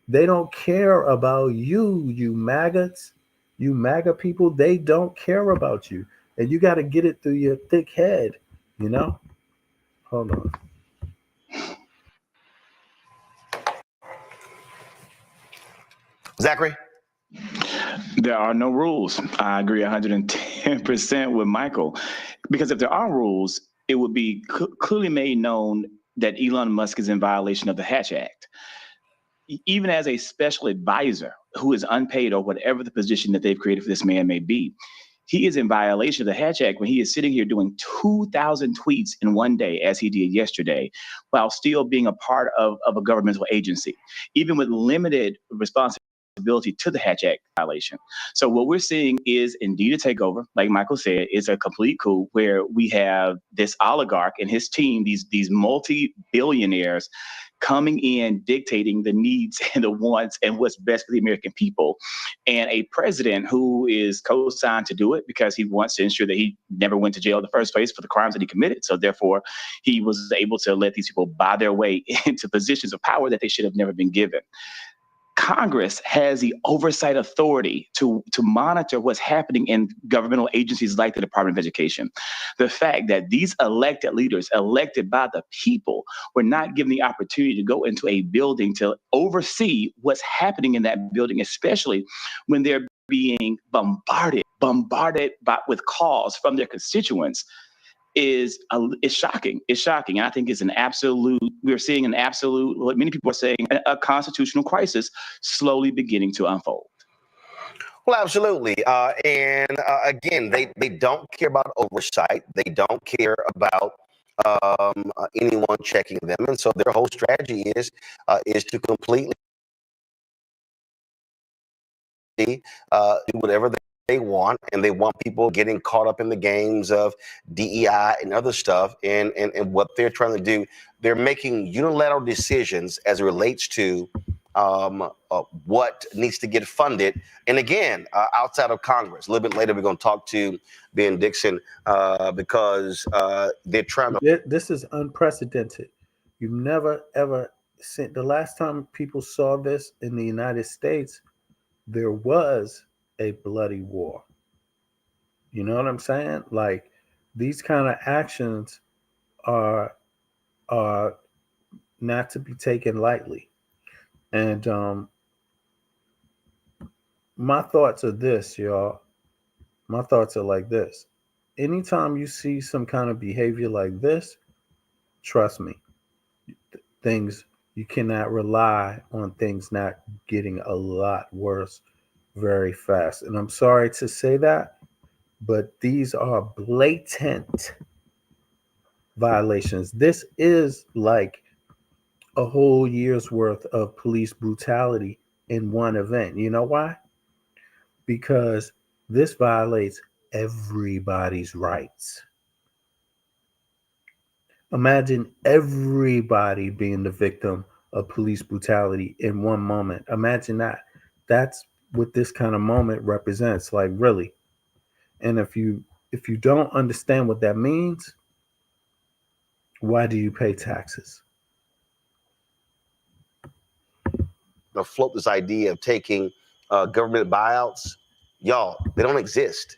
[SPEAKER 1] They don't care about you, you maggots, you MAGA people. They don't care about you. And you got to get it through your thick head, Hold on.
[SPEAKER 2] Zachary?
[SPEAKER 17] There are no rules. I agree 110% with Michael, because if there are rules, it would be clearly made known that Elon Musk is in violation of the Hatch Act. Even as a special advisor who is unpaid, or whatever the position that they've created for this man may be, he is in violation of the Hatch Act when he is sitting here doing 2,000 tweets in one day, as he did yesterday, while still being a part of a governmental agency, even with limited responsibility to the Hatch Act violation. So what we're seeing is indeed a takeover. Like Michael said, it's a complete coup, where we have this oligarch and his team, these multi-billionaires, coming in, dictating the needs and the wants and what's best for the American people. And a president who is co-signed to do it because he wants to ensure that he never went to jail in the first place for the crimes that he committed. So therefore, he was able to let these people buy their way into positions of power that they should have never been given. Congress has the oversight authority to monitor what's happening in governmental agencies like the Department of Education. The fact that these elected leaders, elected by the people, were not given the opportunity to go into a building to oversee what's happening in that building, especially when they're being bombarded with calls from their constituents, is shocking. It's shocking. And I think it's we're seeing an absolute, what many people are saying, a constitutional crisis slowly beginning to unfold.
[SPEAKER 2] Well, absolutely. Again, they don't care about oversight. They don't care about anyone checking them. And so their whole strategy is to completely do whatever they want, and they want people getting caught up in the games of DEI and other stuff. And what they're trying to do, they're making unilateral decisions as it relates to what needs to get funded. And again, outside of Congress. A little bit later, we're going to talk to Ben Dixon because they're trying to.
[SPEAKER 1] This is unprecedented. You've never, ever seen. The last time people saw this in the United States, there was a bloody war. You know what I'm saying? Like, these kind of actions are not to be taken lightly. And my thoughts are this, y'all. My thoughts are like this. Anytime you see some kind of behavior like this, trust me, things, you cannot rely on things not getting a lot worse very fast. And I'm sorry to say that, but these are blatant violations. This is like a whole year's worth of police brutality in one event. You know why? Because this violates everybody's rights. Imagine everybody being the victim of police brutality in one moment. Imagine that. That's what this kind of moment represents, like, really. And if you don't understand what that means, why do you pay taxes?
[SPEAKER 2] Float this idea of taking government buyouts. Y'all, they don't exist.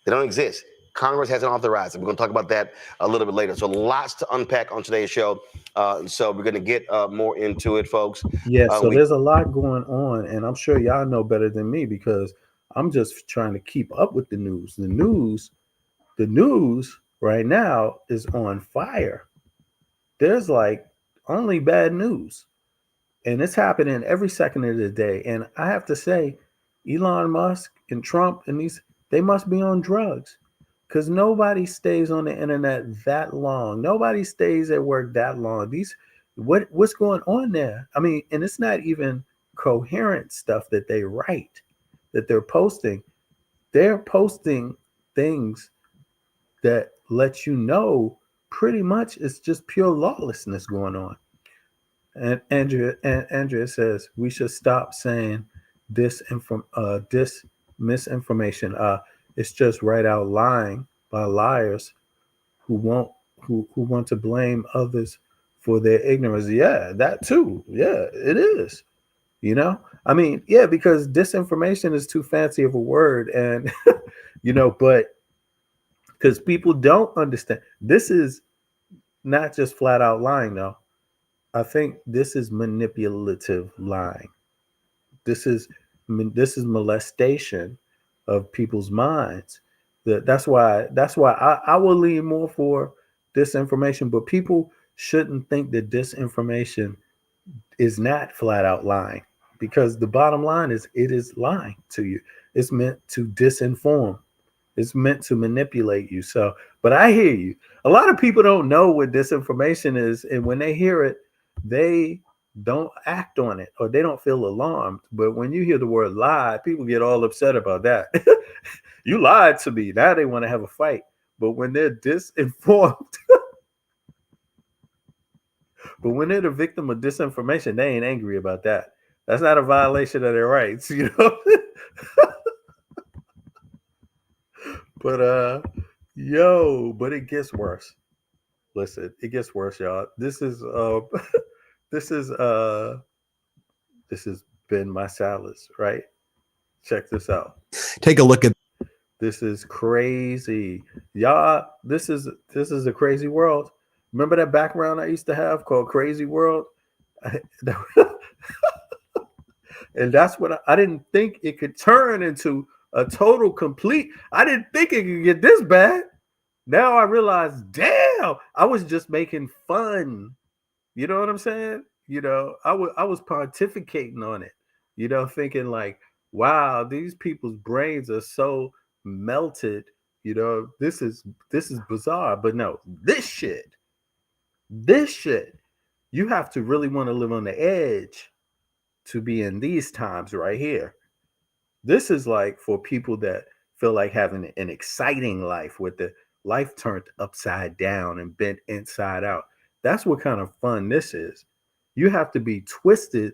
[SPEAKER 2] They don't exist. Congress hasn't authorized it. We're going to talk about that a little bit later. So lots to unpack on today's show. So we're going to get more into it, folks.
[SPEAKER 1] Yeah, so there's a lot going on, and I'm sure y'all know better than me because I'm just trying to keep up with the news. The news right now is on fire. There's like only bad news. And it's happening every second of the day. And I have to say, Elon Musk and Trump and they must be on drugs. Because nobody stays on the internet that long. Nobody stays at work that long. What's going on there? I mean, and it's not even coherent stuff that they write, that they're posting. They're posting things that let you know pretty much it's just pure lawlessness going on. And Andrea says we should stop saying this misinformation. It's just right out lying by liars who want to blame others for their ignorance. Yeah, that too. Yeah, it is. You know, I mean, yeah, because disinformation is too fancy of a word, and but because people don't understand, this is not just flat out lying, though. I think this is manipulative lying. This is molestation of people's minds. That's why I will lean more for disinformation. But people shouldn't think that disinformation is not flat out lying, because the bottom line is it is lying to you. It's meant to disinform. It's meant to manipulate you. So, but I hear you. A lot of people don't know what disinformation is, and when they hear it, they don't act on it or they don't feel alarmed. But when you hear the word lie, people get all upset about that. You lied to me. Now they want to have a fight. But when they're disinformed, but when they're the victim of disinformation, they ain't angry about that. That's not a violation of their rights, you know? But but it gets worse. Listen, it gets worse, y'all. This is Ben Marsalis, right? Check this out.
[SPEAKER 18] Take a look at
[SPEAKER 1] this. Is crazy, y'all. This is a crazy world. Remember that background I used to have called Crazy World? And that's what I didn't think it could turn into a total complete. I didn't think it could get this bad. Now I realize, damn, I was just making fun. You know what I'm saying? I was pontificating on it, thinking like, wow, these people's brains are so melted. This is bizarre. But no, this shit, you have to really want to live on the edge to be in these times right here. This is like for people that feel like having an exciting life with the life turned upside down and bent inside out. That's what kind of fun this is. You have to be twisted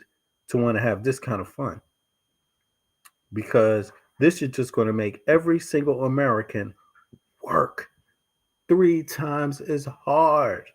[SPEAKER 1] to want to have this kind of fun, because this is just going to make every single American work 3 times as hard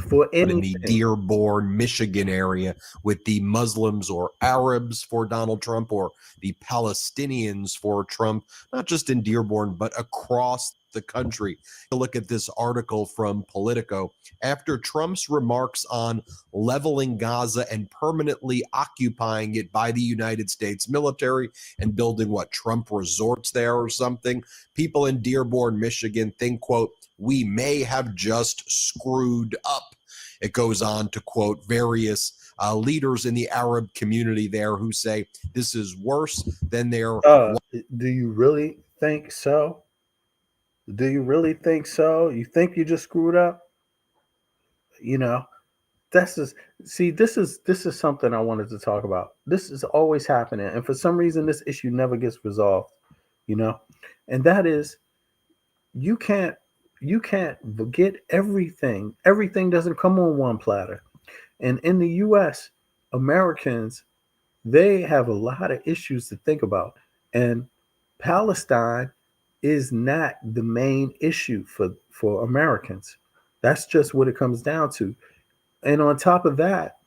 [SPEAKER 1] for anything.
[SPEAKER 18] In the Dearborn, Michigan area with the Muslims or Arabs for Donald Trump, or the Palestinians for Trump, not just in Dearborn, but across the country. Look at this article from Politico. After Trump's remarks on leveling Gaza and permanently occupying it by the United States military and building what, Trump resorts there or something, people in Dearborn, Michigan think, quote, we may have just screwed up. It goes on to quote various leaders in the Arab community there who say this is worse than their.
[SPEAKER 1] Do you really think so? Do you really think so? You think you just screwed up? You know, this is something I wanted to talk about. This is always happening, and for some reason, this issue never gets resolved. You know, and that is, you can't get everything. Everything doesn't come on one platter. And in the U.S., Americans, they have a lot of issues to think about, and Palestine is not the main issue for Americans. That's just what it comes down to. And on top of that,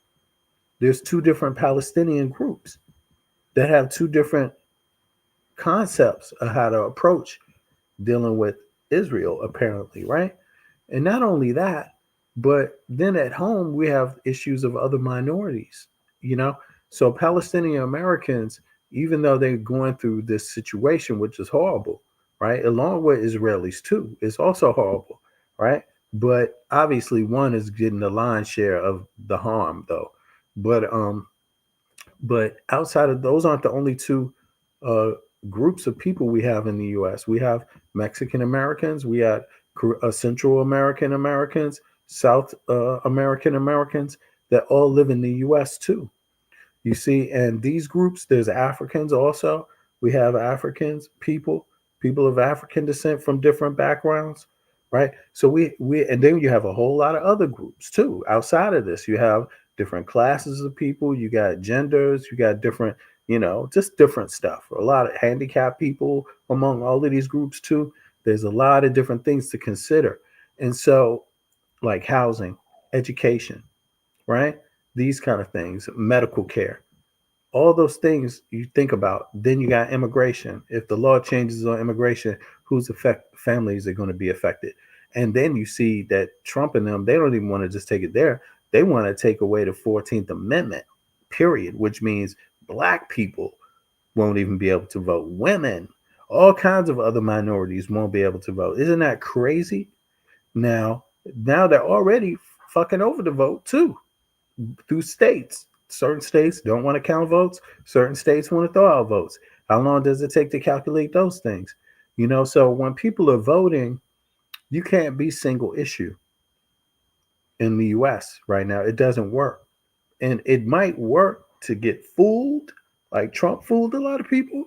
[SPEAKER 1] there's 2 different Palestinian groups that have 2 different concepts of how to approach dealing with Israel, apparently, right? And not only that, but then at home we have issues of other minorities, you know? So Palestinian Americans, even though they're going through this situation, which is horrible, right? Along with Israelis too, it's also horrible, right? But obviously one is getting the lion's share of the harm, though. But outside of those, aren't the only 2 groups of people we have in the U.S. We have Mexican Americans, we have Central American Americans, South American Americans that all live in the U.S. too. You see, and these groups, there's Africans also. We have Africans, people of African descent from different backgrounds, right? So we and then you have a whole lot of other groups too. Outside of this, you have different classes of people, you got genders, you got different, you know, just different stuff. A lot of handicapped people among all of these groups too. There's a lot of different things to consider. And so, like housing, education, right? These kind of things, medical care, all those things you think about. Then you got immigration. If the law changes on immigration, whose families are going to be affected? And then you see that Trump and them, they don't even want to just take it there. They want to take away the 14th Amendment, period, which means Black people won't even be able to vote. Women, all kinds of other minorities won't be able to vote. Isn't that crazy? Now they're already fucking over the vote too, through states. Certain states don't want to count votes. Certain states want to throw out votes. How long does it take to calculate those things? You know, so when people are voting, you can't be single issue in the US right now. It doesn't work. And it might work to get fooled, like Trump fooled a lot of people.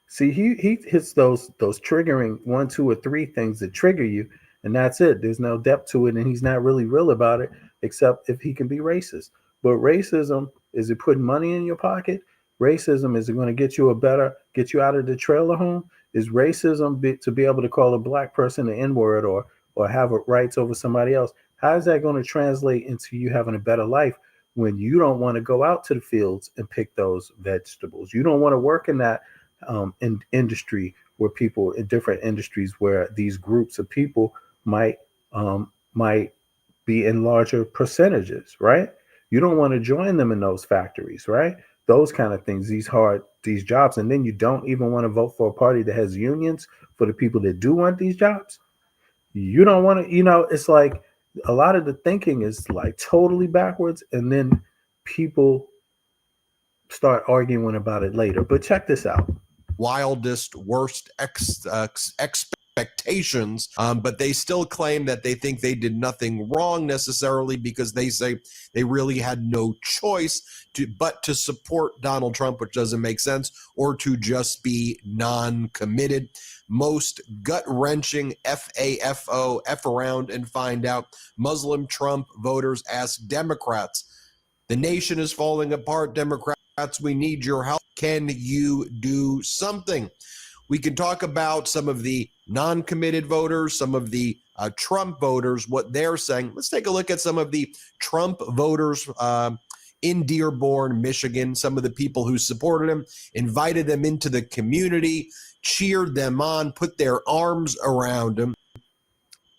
[SPEAKER 1] See, he hits those triggering 1, 2, or 3 things that trigger you, and that's it. There's no depth to it, and he's not really real about it, except if he can be racist. But racism, is it putting money in your pocket? Racism, is it going to get you out of the trailer home? Is racism to be able to call a Black person the N-word or have rights over somebody else? How is that going to translate into you having a better life when you don't want to go out to the fields and pick those vegetables? You don't want to work in that in industry where people in different industries where these groups of people might be in larger percentages, right? You don't want to join them in those factories, right? Those kind of things, these jobs. And then you don't even want to vote for a party that has unions for the people that do want these jobs. You don't want to, it's like a lot of the thinking is like totally backwards. And then people start arguing about it later. But check this out.
[SPEAKER 18] Wildest, worst expectations, but they still claim that they think they did nothing wrong necessarily, because they say they really had no choice but to support Donald Trump, which doesn't make sense, or to just be non-committed. Most gut-wrenching FAFO, F around and find out, Muslim Trump voters ask Democrats, The nation is falling apart. Democrats, we need your help. Can you do something? We can talk about some of the non-committed voters, some of the Trump voters, what they're saying. Let's take a look at some of the Trump voters in Dearborn, Michigan, some of the people who supported him, invited them into the community, cheered them on, put their arms around him.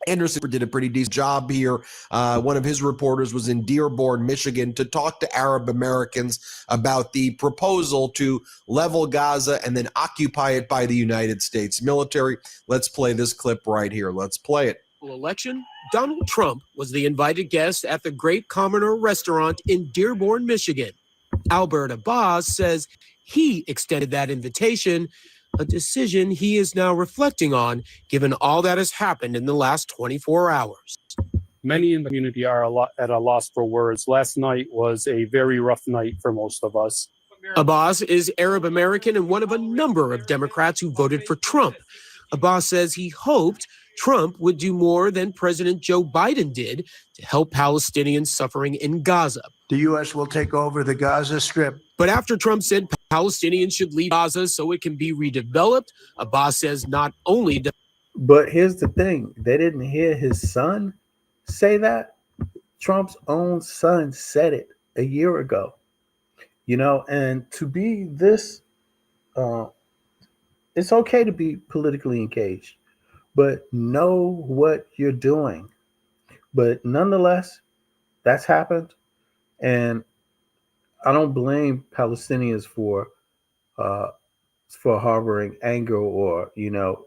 [SPEAKER 18] Anderson did a pretty decent job here. One of his reporters was in Dearborn, Michigan, to talk to Arab Americans about the proposal to level Gaza and then occupy it by the United States military. Let's play this clip right here. Let's play it.
[SPEAKER 19] Election, Donald Trump was the invited guest at the Great Commoner restaurant in Dearborn, Michigan. Albert Abbas says he extended that invitation, a decision he is now reflecting on, given all that has happened in the last 24 hours.
[SPEAKER 20] Many in the community are at a loss for words. Last night was a very rough night for most of us.
[SPEAKER 19] Abbas is Arab American and one of a number of Democrats who voted for Trump. Abbas says he hoped Trump would do more than President Joe Biden did to help Palestinians suffering in Gaza.
[SPEAKER 21] The U.S. will take over the Gaza Strip.
[SPEAKER 19] But after Trump said Palestinians should leave Gaza so it can be redeveloped, Abbas says not only...
[SPEAKER 1] But here's the thing. They didn't hear his son say that. Trump's own son said it a year ago. You know, and to be this... it's okay to be politically engaged, but know what you're doing. But nonetheless, that's happened. And I don't blame Palestinians for harboring anger or, you know,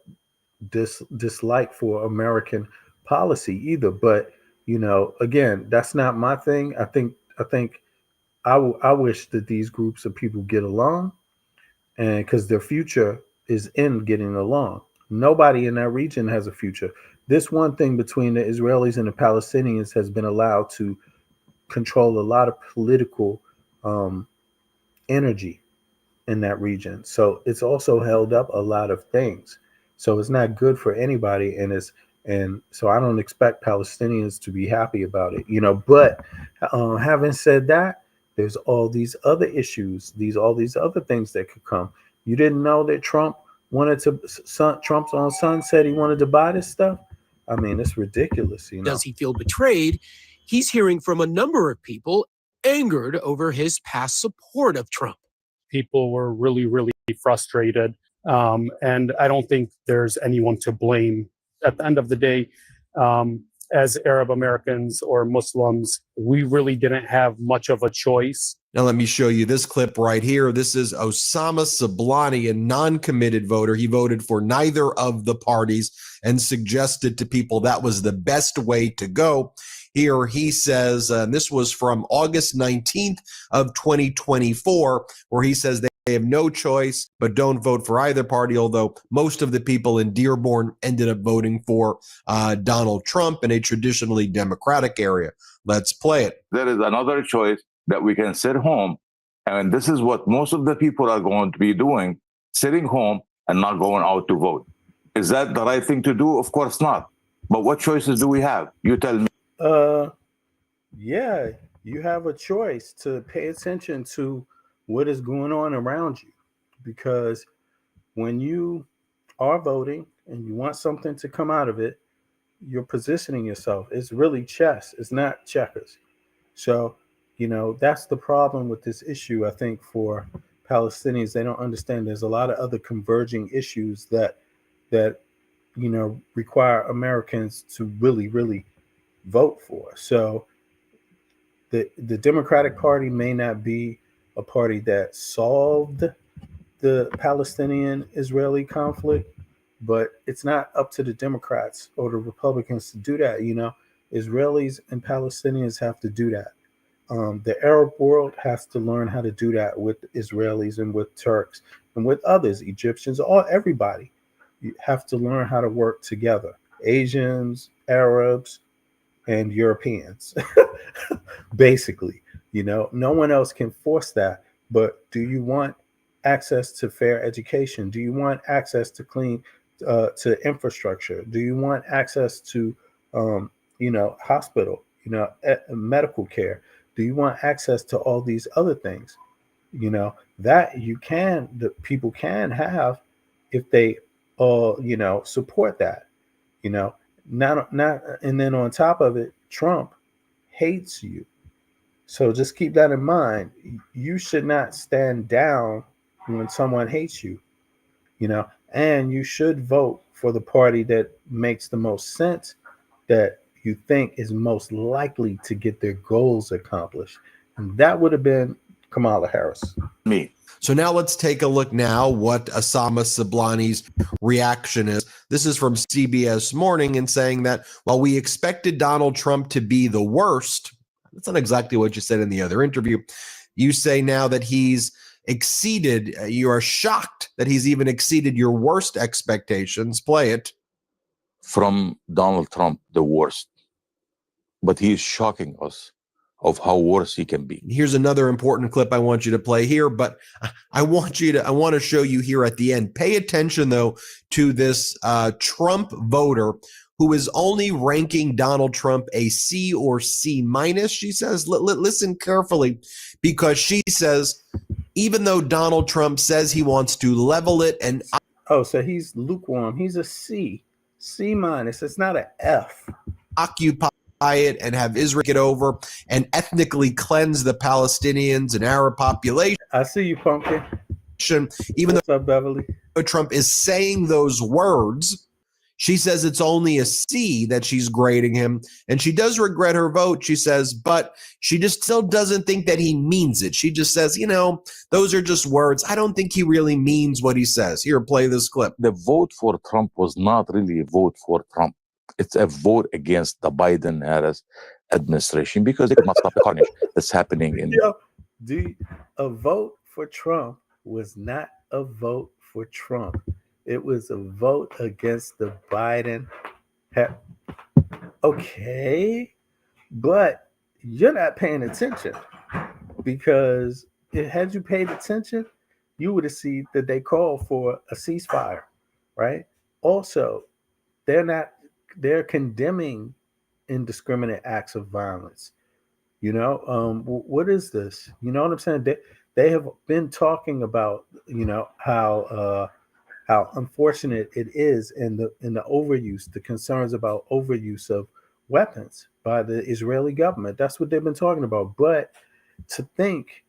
[SPEAKER 1] dislike for American policy either. But, you know, again, that's not my thing. I think I wish that these groups of people get along, and because their future is in getting along. Nobody in that region has a future. This one thing between the Israelis and the Palestinians has been allowed to control a lot of political energy in that region. So it's also held up a lot of things. So it's not good for anybody, and so I don't expect Palestinians to be happy about it, you know. But having said that, there's all these other issues, all these other things that could come. You didn't know that Trump's own son said he wanted to buy this stuff? I mean, it's ridiculous, you know.
[SPEAKER 19] Does he feel betrayed? He's hearing from a number of people angered over his past support of Trump.
[SPEAKER 20] People were really, really frustrated. And I don't think there's anyone to blame. At the end of the day, as Arab Americans or Muslims, we really didn't have much of a choice.
[SPEAKER 18] Now, let me show you this clip right here. This is Osama Sablani, a non-committed voter. He voted for neither of the parties and suggested to people that was the best way to go. Here he says, and this was from August 19th of 2024, where he says they have no choice but don't vote for either party, although most of the people in Dearborn ended up voting for Donald Trump in a traditionally Democratic area. Let's play it.
[SPEAKER 22] There is another choice that we can sit home, and this is what most of the people are going to be doing, sitting home and not going out to vote. Is that the right thing to do? Of course not. But what choices do we have? You tell me.
[SPEAKER 1] Yeah, you have a choice to pay attention to what is going on around you, because when you are voting and you want something to come out of it, you're positioning yourself. It's really chess. It's not checkers. So, you know, that's the problem with this issue. I think for Palestinians, they don't understand there's a lot of other converging issues that you know, require Americans to really, really vote for. So the Democratic Party may not be a party that solved the Palestinian-Israeli conflict, but it's not up to the Democrats or the Republicans to do that. You know, Israelis and Palestinians have to do that. The Arab world has to learn how to do that with Israelis and with Turks and with others, Egyptians, everybody. You have to learn how to work together. Asians, Arabs, and Europeans, basically. You know, no one else can force that. But do you want access to fair education? Do you want access to clean, to infrastructure? Do you want access to, you know, hospital, you know, medical care? Do you want access to all these other things? That the people can have if they all, support that, not, and then on top of it, Trump hates you. So just keep that in mind. You should not stand down when someone hates you, and you should vote for the party that makes the most sense, that you think is most likely to get their goals accomplished. And that would have been Kamala Harris.
[SPEAKER 22] Me.
[SPEAKER 18] So now let's take a look now what Osama Sablani's reaction is. This is from CBS Morning, and saying that while we expected Donald Trump to be the worst, that's not exactly what you said in the other interview. You say now that he's exceeded, you are shocked that he's even exceeded your worst expectations. Play it.
[SPEAKER 22] From Donald Trump, the worst. But he is shocking us of how worse he can be.
[SPEAKER 18] Here's another important clip I want you to play here, but I want to show you here at the end. Pay attention, though, to this Trump voter who is only ranking Donald Trump a C or C minus. She says, listen carefully, because she says, even though Donald Trump says he wants to level it and...
[SPEAKER 1] Oh, so he's lukewarm. He's a C minus. It's not an F.
[SPEAKER 18] Occupy it and have Israel get over and ethnically cleanse the Palestinians and Arab population.
[SPEAKER 1] I see you, Pumpkin.
[SPEAKER 18] Even
[SPEAKER 1] What's up, Beverly?
[SPEAKER 18] though Trump is saying those words, she says it's only a C that she's grading him. And she does regret her vote, she says, but she just still doesn't think that he means it. She just says, those are just words. I don't think he really means what he says. Here, play this clip.
[SPEAKER 22] The vote for Trump was not really a vote for Trump. It's a vote against the Biden-Harris administration, because they could not stop the carnage that's happening in...
[SPEAKER 1] A vote for Trump was not a vote for Trump. It was a vote against the Biden. Okay, but you're not paying attention, because had you paid attention, you would have seen that they called for a ceasefire, right? Also, they're condemning indiscriminate acts of violence. What is this? You know what I'm saying? They have been talking about, how unfortunate it is in the overuse, the concerns about overuse of weapons by the Israeli government. That's what they've been talking about. But to think,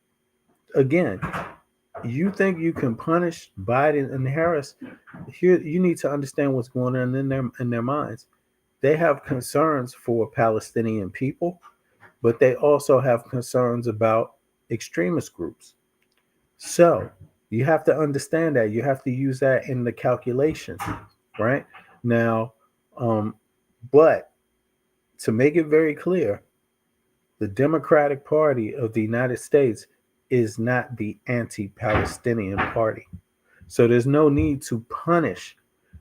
[SPEAKER 1] again, you think you can punish Biden and Harris? Here, you need to understand what's going on in their minds. They have concerns for Palestinian people, but they also have concerns about extremist groups. So you have to understand that. You have to use that in the calculation, right? Now, but to make it very clear, the Democratic Party of the United States is not the anti-Palestinian party. So there's no need to punish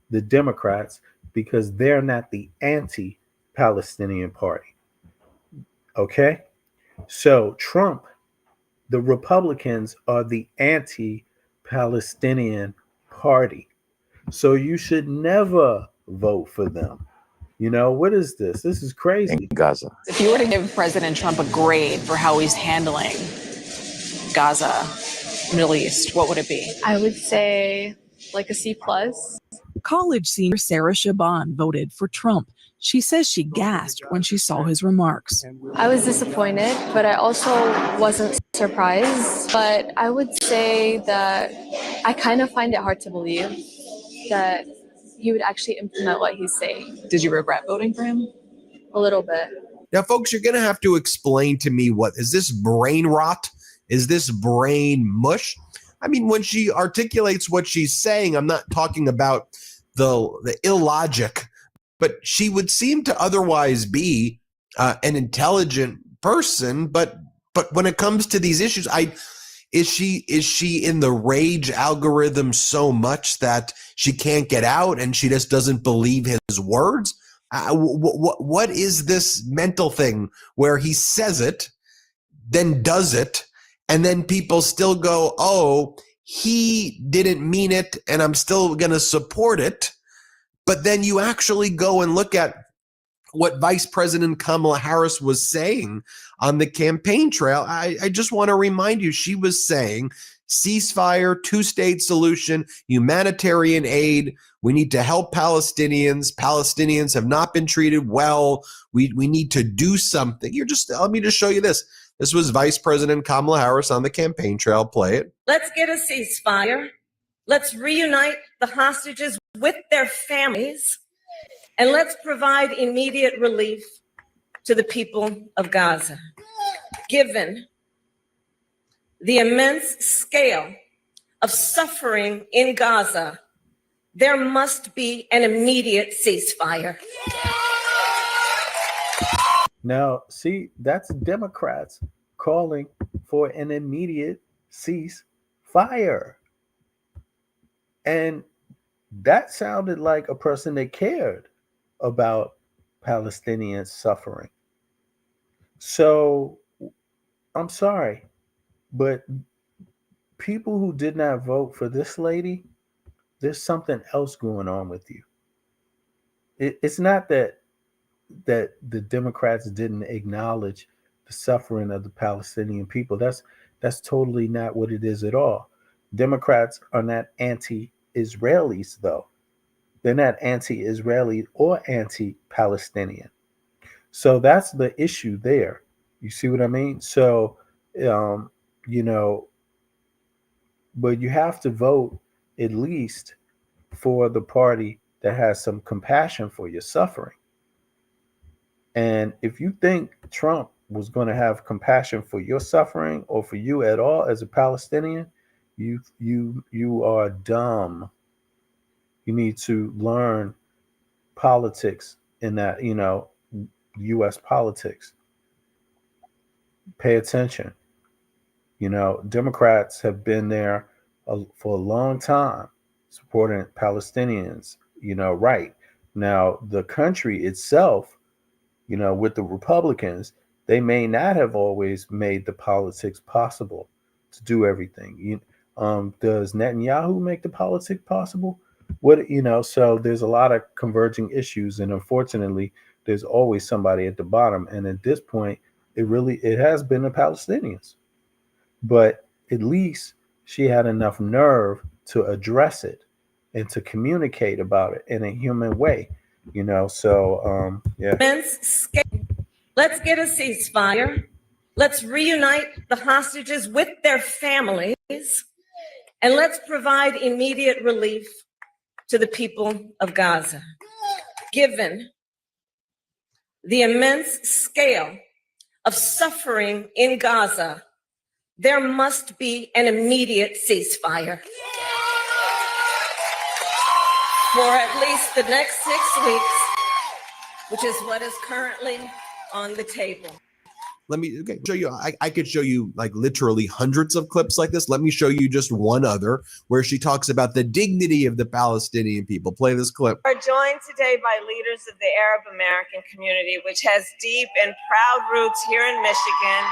[SPEAKER 1] the Democrats, because they're not the anti-Palestinian party. Okay? So Trump, the Republicans are the anti-Palestinian party. So you should never vote for them. What is this? This is crazy.
[SPEAKER 22] In Gaza.
[SPEAKER 4] If you were to give President Trump a grade for how he's handling Gaza, Middle East, what would it be?
[SPEAKER 10] I would say like a C+.
[SPEAKER 23] College senior Sarah Shaban voted for Trump. She says she gasped when she saw his remarks.
[SPEAKER 10] I was disappointed, but I also wasn't surprised. But I would say that I kind of find it hard to believe that he would actually implement what he's saying.
[SPEAKER 4] Did you regret voting for him?
[SPEAKER 10] A little bit.
[SPEAKER 18] Now, folks, you're going to have to explain to me, what is this brain rot? Is this brain mush? I mean, when she articulates what she's saying, I'm not talking about the illogic, but she would seem to otherwise be an intelligent person. But when it comes to these issues, is she in the rage algorithm so much that she can't get out and she just doesn't believe his words? What is this mental thing where he says it, then does it, and then people still go, oh, he didn't mean it, and I'm still going to support it. But then you actually go and look at what Vice President Kamala Harris was saying on the campaign trail. I just want to remind you, she was saying ceasefire, two-state solution, humanitarian aid. We need to help Palestinians. Palestinians have not been treated well. We need to do something. Let me just show you this. This was Vice President Kamala Harris on the campaign trail. Play it.
[SPEAKER 6] Let's get a ceasefire. Let's reunite the hostages with their families. And let's provide immediate relief to the people of Gaza. Given the immense scale of suffering in Gaza, there must be an immediate ceasefire.
[SPEAKER 1] Now, see, that's Democrats calling for an immediate ceasefire. And that sounded like a person that cared about Palestinians suffering. So I'm sorry, but people who did not vote for this lady, there's something else going on with you. It's not that the Democrats didn't acknowledge the suffering of the Palestinian people. That's totally not what it is at all. Democrats are not anti-Israelis, though. They're not anti-Israeli or anti-Palestinian. So that's the issue there. You see what I mean? So, but you have to vote at least for the party that has some compassion for your suffering. And if you think Trump was going to have compassion for your suffering or for you at all as a Palestinian, you are dumb. You need to learn politics in that, U.S. politics. Pay attention. Democrats have been there for a long time supporting Palestinians, right. Now, the country itself, with the Republicans, they may not have always made the politics possible to do everything. Does Netanyahu make the politics possible? So there's a lot of converging issues, and unfortunately, there's always somebody at the bottom. And at this point, it has been the Palestinians. But at least she had enough nerve to address it and to communicate about it in a human way, So yeah.
[SPEAKER 6] Let's get a ceasefire. Let's reunite the hostages with their families, and let's provide immediate relief to the people of Gaza. Given the immense scale of suffering in Gaza, there must be an immediate ceasefire. For at least the next 6 weeks, which is what is currently on the table.
[SPEAKER 18] Let me show you. I could show you like literally hundreds of clips like this. Let me show you just one other where she talks about the dignity of the Palestinian people. Play this clip.
[SPEAKER 6] We are joined today by leaders of the Arab American community, which has deep and proud roots here in Michigan.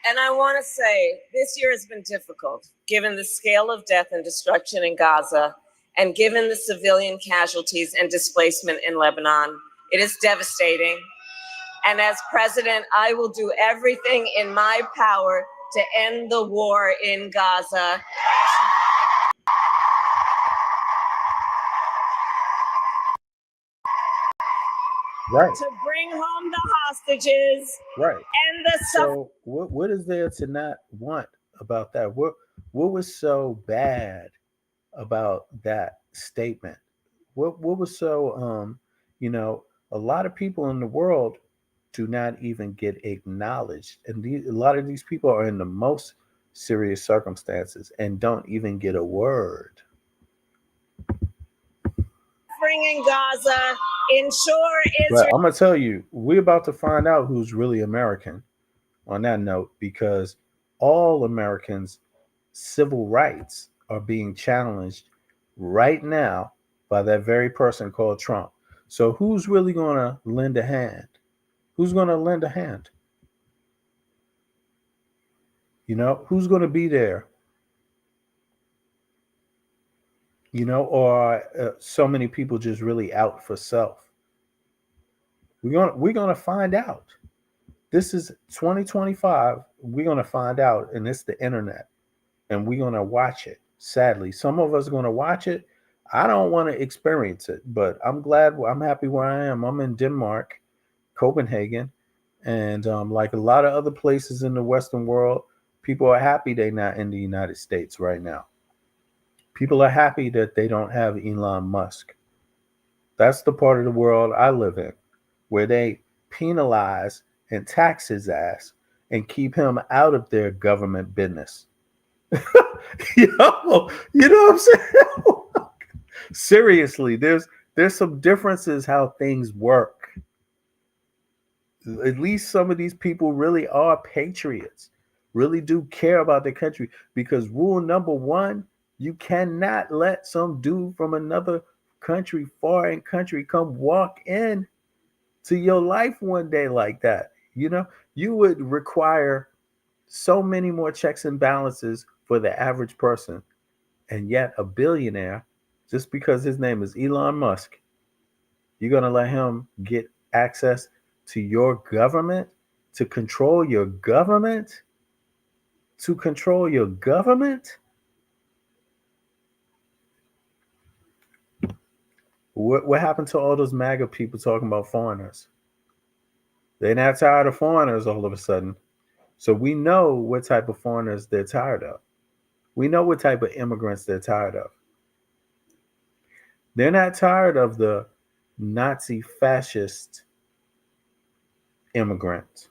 [SPEAKER 6] And I want to say this year has been difficult, given the scale of death and destruction in Gaza, and given the civilian casualties and displacement in Lebanon. It is devastating. And as president, I will do everything in my power to end the war in Gaza.
[SPEAKER 1] Right.
[SPEAKER 6] To bring home the hostages.
[SPEAKER 1] Right.
[SPEAKER 6] And the
[SPEAKER 1] so what is there to not want about that? What was so bad about that statement? What was so a lot of people in the world do not even get acknowledged, and a lot of these people are in the most serious circumstances and don't even get a word.
[SPEAKER 6] In Gaza, ensure
[SPEAKER 1] Israel. But I'm gonna tell you, we're about to find out who's really American on that note, because all Americans' civil rights are being challenged right now by that very person called Trump. So who's really gonna lend a hand? Who's gonna lend a hand? Who's gonna be there? or so many people just really out for self. We're gonna find out. This is 2025. We're gonna find out, and it's the internet, and we're gonna watch it. Sadly, some of us are gonna watch it. I don't want to experience it, but I'm happy where I am. I'm in Denmark, Copenhagen, and like a lot of other places in the Western world, people are happy they're not in the United States right now. People are happy that they don't have Elon Musk. That's the part of the world I live in, where they penalize and tax his ass and keep him out of their government business. You know what I'm saying? Seriously, there's some differences how things work. At least some of these people really are patriots, really do care about their country. Because rule number one, you cannot let some dude from another country, foreign country, come walk in to your life one day like that. You would require so many more checks and balances for the average person. And yet a billionaire, just because his name is Elon Musk, you're going to let him get access to your government, to control your government, What happened to all those MAGA people talking about foreigners? They're not tired of foreigners all of a sudden. So we know what type of foreigners they're tired of. We know what type of immigrants they're tired of. They're not tired of the Nazi fascist immigrants.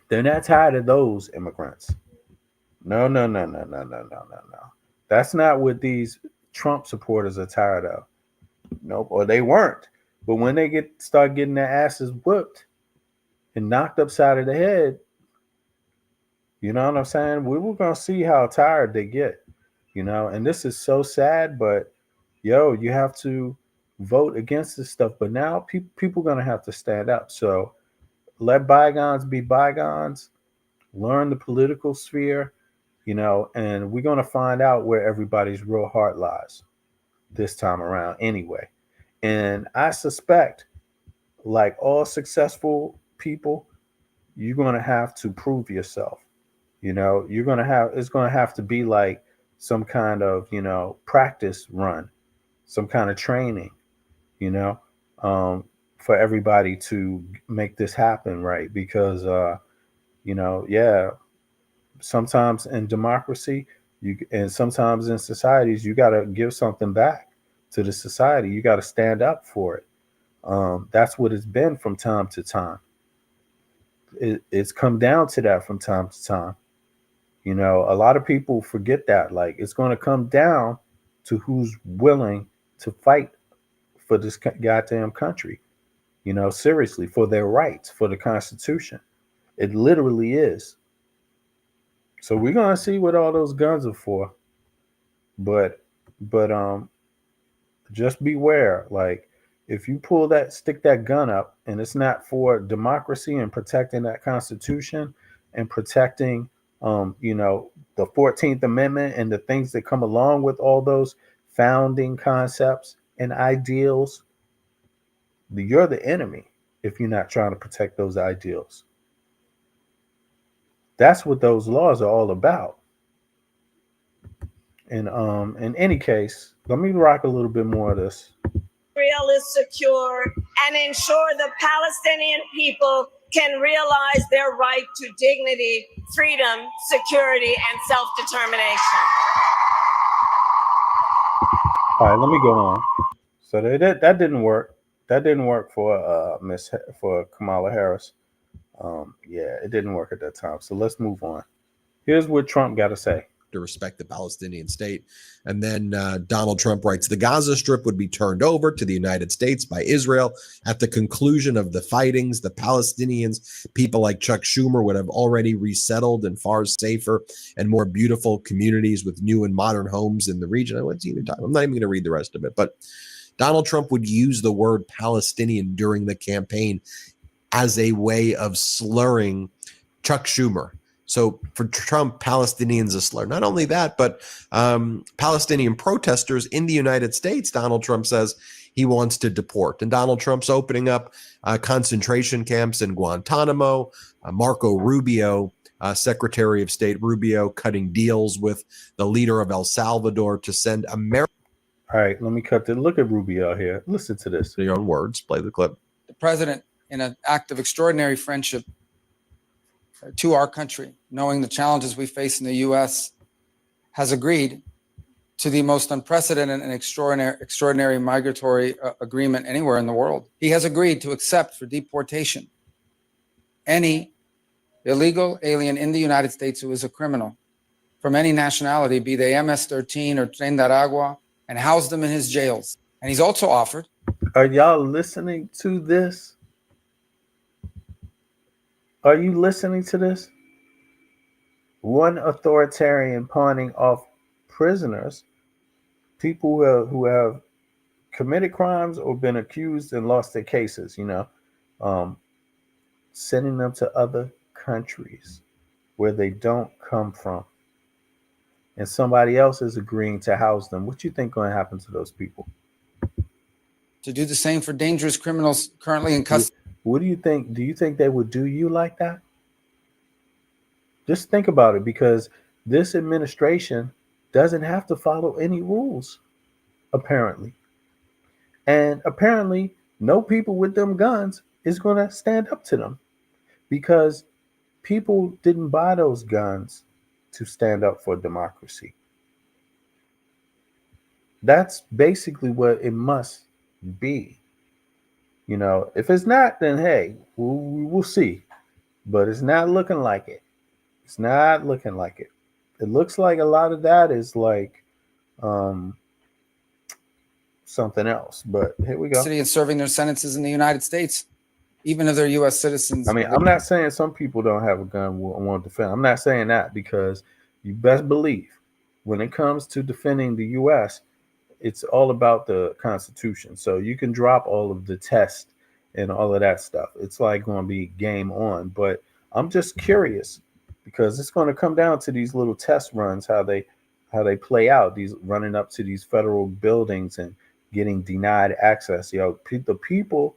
[SPEAKER 1] They're not tired of those immigrants. No. That's not what these Trump supporters are tired of. Nope, or they weren't. But when they start getting their asses whooped and knocked upside of the head, you know what I'm saying? We were gonna see how tired they get, and this is so sad, but you have to vote against this stuff. But now people gonna have to stand up. So let bygones be bygones, learn the political sphere, and we're gonna find out where everybody's real heart lies this time around anyway. And I suspect, like all successful people, you're gonna have to prove yourself. It's gonna have to be like some kind of practice run, some kind of training, for everybody to make this happen, right? Because sometimes in democracy, and sometimes in societies, you got to give something back to the society. You got to stand up for it. That's what it's been from time to time. It's come down to that from time to time. A lot of people forget that. Like, it's going to come down to who's willing to fight for this goddamn country. Seriously, for their rights, for the Constitution. It literally is. So we're gonna see what all those guns are for. But just beware. Like, if you stick that gun up, and it's not for democracy and protecting that Constitution and protecting the 14th Amendment and the things that come along with all those founding concepts and ideals, you're the enemy if you're not trying to protect those ideals. That's what those laws are all about. And in any case, let me rock a little bit more of this.
[SPEAKER 6] Israel is secure and ensure the Palestinian people can realize their right to dignity, freedom, security, and self-determination.
[SPEAKER 1] All right, let me go on. So that didn't work. That didn't work for for Kamala Harris. It didn't work at that time. So let's move on. Here's what Trump got to say.
[SPEAKER 18] To respect the Palestinian state. And then Donald Trump writes, the Gaza Strip would be turned over to the United States by Israel. At the conclusion of the fightings, the Palestinians, people like Chuck Schumer, would have already resettled in far safer and more beautiful communities with new and modern homes in the region. I'm not even going to read the rest of it, but Donald Trump would use the word Palestinian during the campaign as a way of slurring Chuck Schumer So for Trump, Palestinians a slur. Not only that, but Palestinian protesters in the United States, Donald Trump says he wants to deport. And Donald Trump's opening up concentration camps in Guantanamo. Marco Rubio, Secretary of State Rubio, cutting deals with the leader of El Salvador to send America.
[SPEAKER 1] All right, let me cut the look at Rubio here. Listen to this.
[SPEAKER 18] Your own words. Play the clip.
[SPEAKER 3] The president, in an act of extraordinary friendship to our country, knowing the challenges we face in the U.S., has agreed to the most unprecedented and extraordinary migratory agreement anywhere in the world. He has agreed to accept for deportation any illegal alien in the United States who is a criminal from any nationality, be they MS-13 or Tren de Aragua, and house them in his jails. And he's also offered.
[SPEAKER 1] Are y'all listening to this? Are you listening to this? One authoritarian pawning off prisoners, people who have committed crimes or been accused and lost their cases, sending them to other countries where they don't come from. And somebody else is agreeing to house them. What you think going to happen to those people?
[SPEAKER 3] To do the same for dangerous criminals currently in custody.
[SPEAKER 1] What do you think? Do you think they would do you like that? Just think about it, because this administration doesn't have to follow any rules, apparently. And apparently, no people with them guns is going to stand up to them, because people didn't buy those guns to stand up for democracy. That's basically what it must be. If it's not, then hey, we'll see. But it's not looking like it. It's not looking like it. It looks like a lot of that is like something else. But here we go.
[SPEAKER 3] And serving their sentences in the United States, even if they're U.S. citizens.
[SPEAKER 1] I mean, I'm not saying some people don't have a gun and want to defend. I'm not saying that, because you best believe when it comes to defending the U.S., it's all about the Constitution. So you can drop all of the tests and all of that stuff. It's like going to be game on. But I'm just curious, because it's going to come down to these little test runs, how they play out, these running up to these federal buildings and getting denied access. The people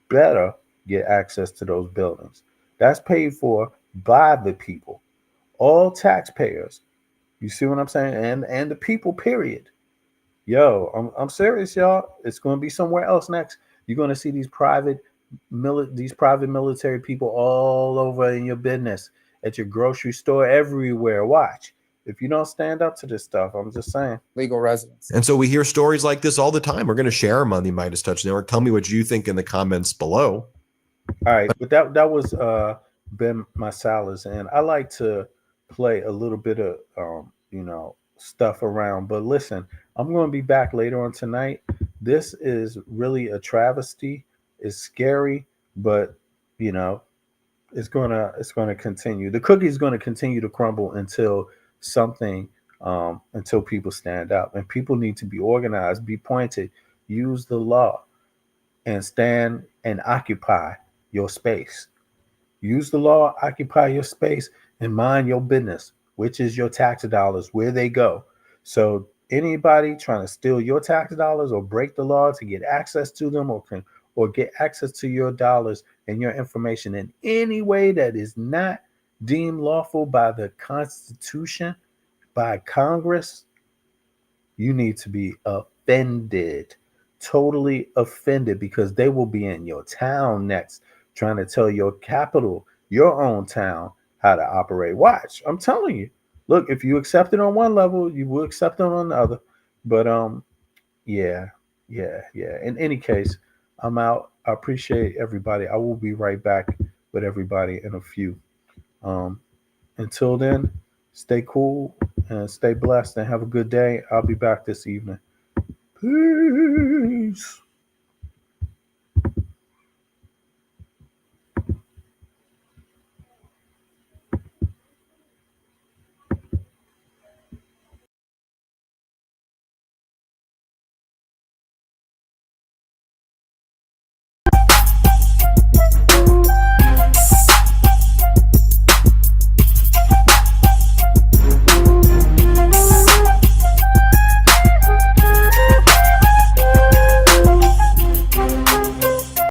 [SPEAKER 1] better get access to those buildings. That's paid for by the people, all taxpayers. You see what I'm saying? And the people, period. I'm serious, y'all. It's going to be somewhere else next. You're going to see these private military people all over in your business, at your grocery store, everywhere. Watch. If you don't stand up to this stuff, I'm just saying.
[SPEAKER 3] Legal residents.
[SPEAKER 18] And so we hear stories like this all the time. We're going to share them on the Midas Touch Network. Tell me what you think in the comments below.
[SPEAKER 1] All right, but that was Ben Masalas, and I like to play a little bit of stuff around. But listen, I'm going to be back later on tonight. This is really a travesty. It's scary, but it's gonna continue. The cookie's going to continue to crumble until until people stand up, and people need to be organized, be pointed, use the law, and stand and occupy your space. Use the law, occupy your space, and mind your business, which is your tax dollars, where they go. So anybody trying to steal your tax dollars or break the law to get access to them, or get access to your dollars and your information in any way that is not deemed lawful by the Constitution, by Congress, you need to be offended, totally offended, because they will be in your town next, trying to tell your capital, your own town, how to operate. Watch, I'm telling you. Look, if you accept it on one level, you will accept it on the other. But yeah. In any case, I'm out. I appreciate everybody. I will be right back with everybody in a few. Until then, stay cool and stay blessed and have a good day. I'll be back this evening. Peace.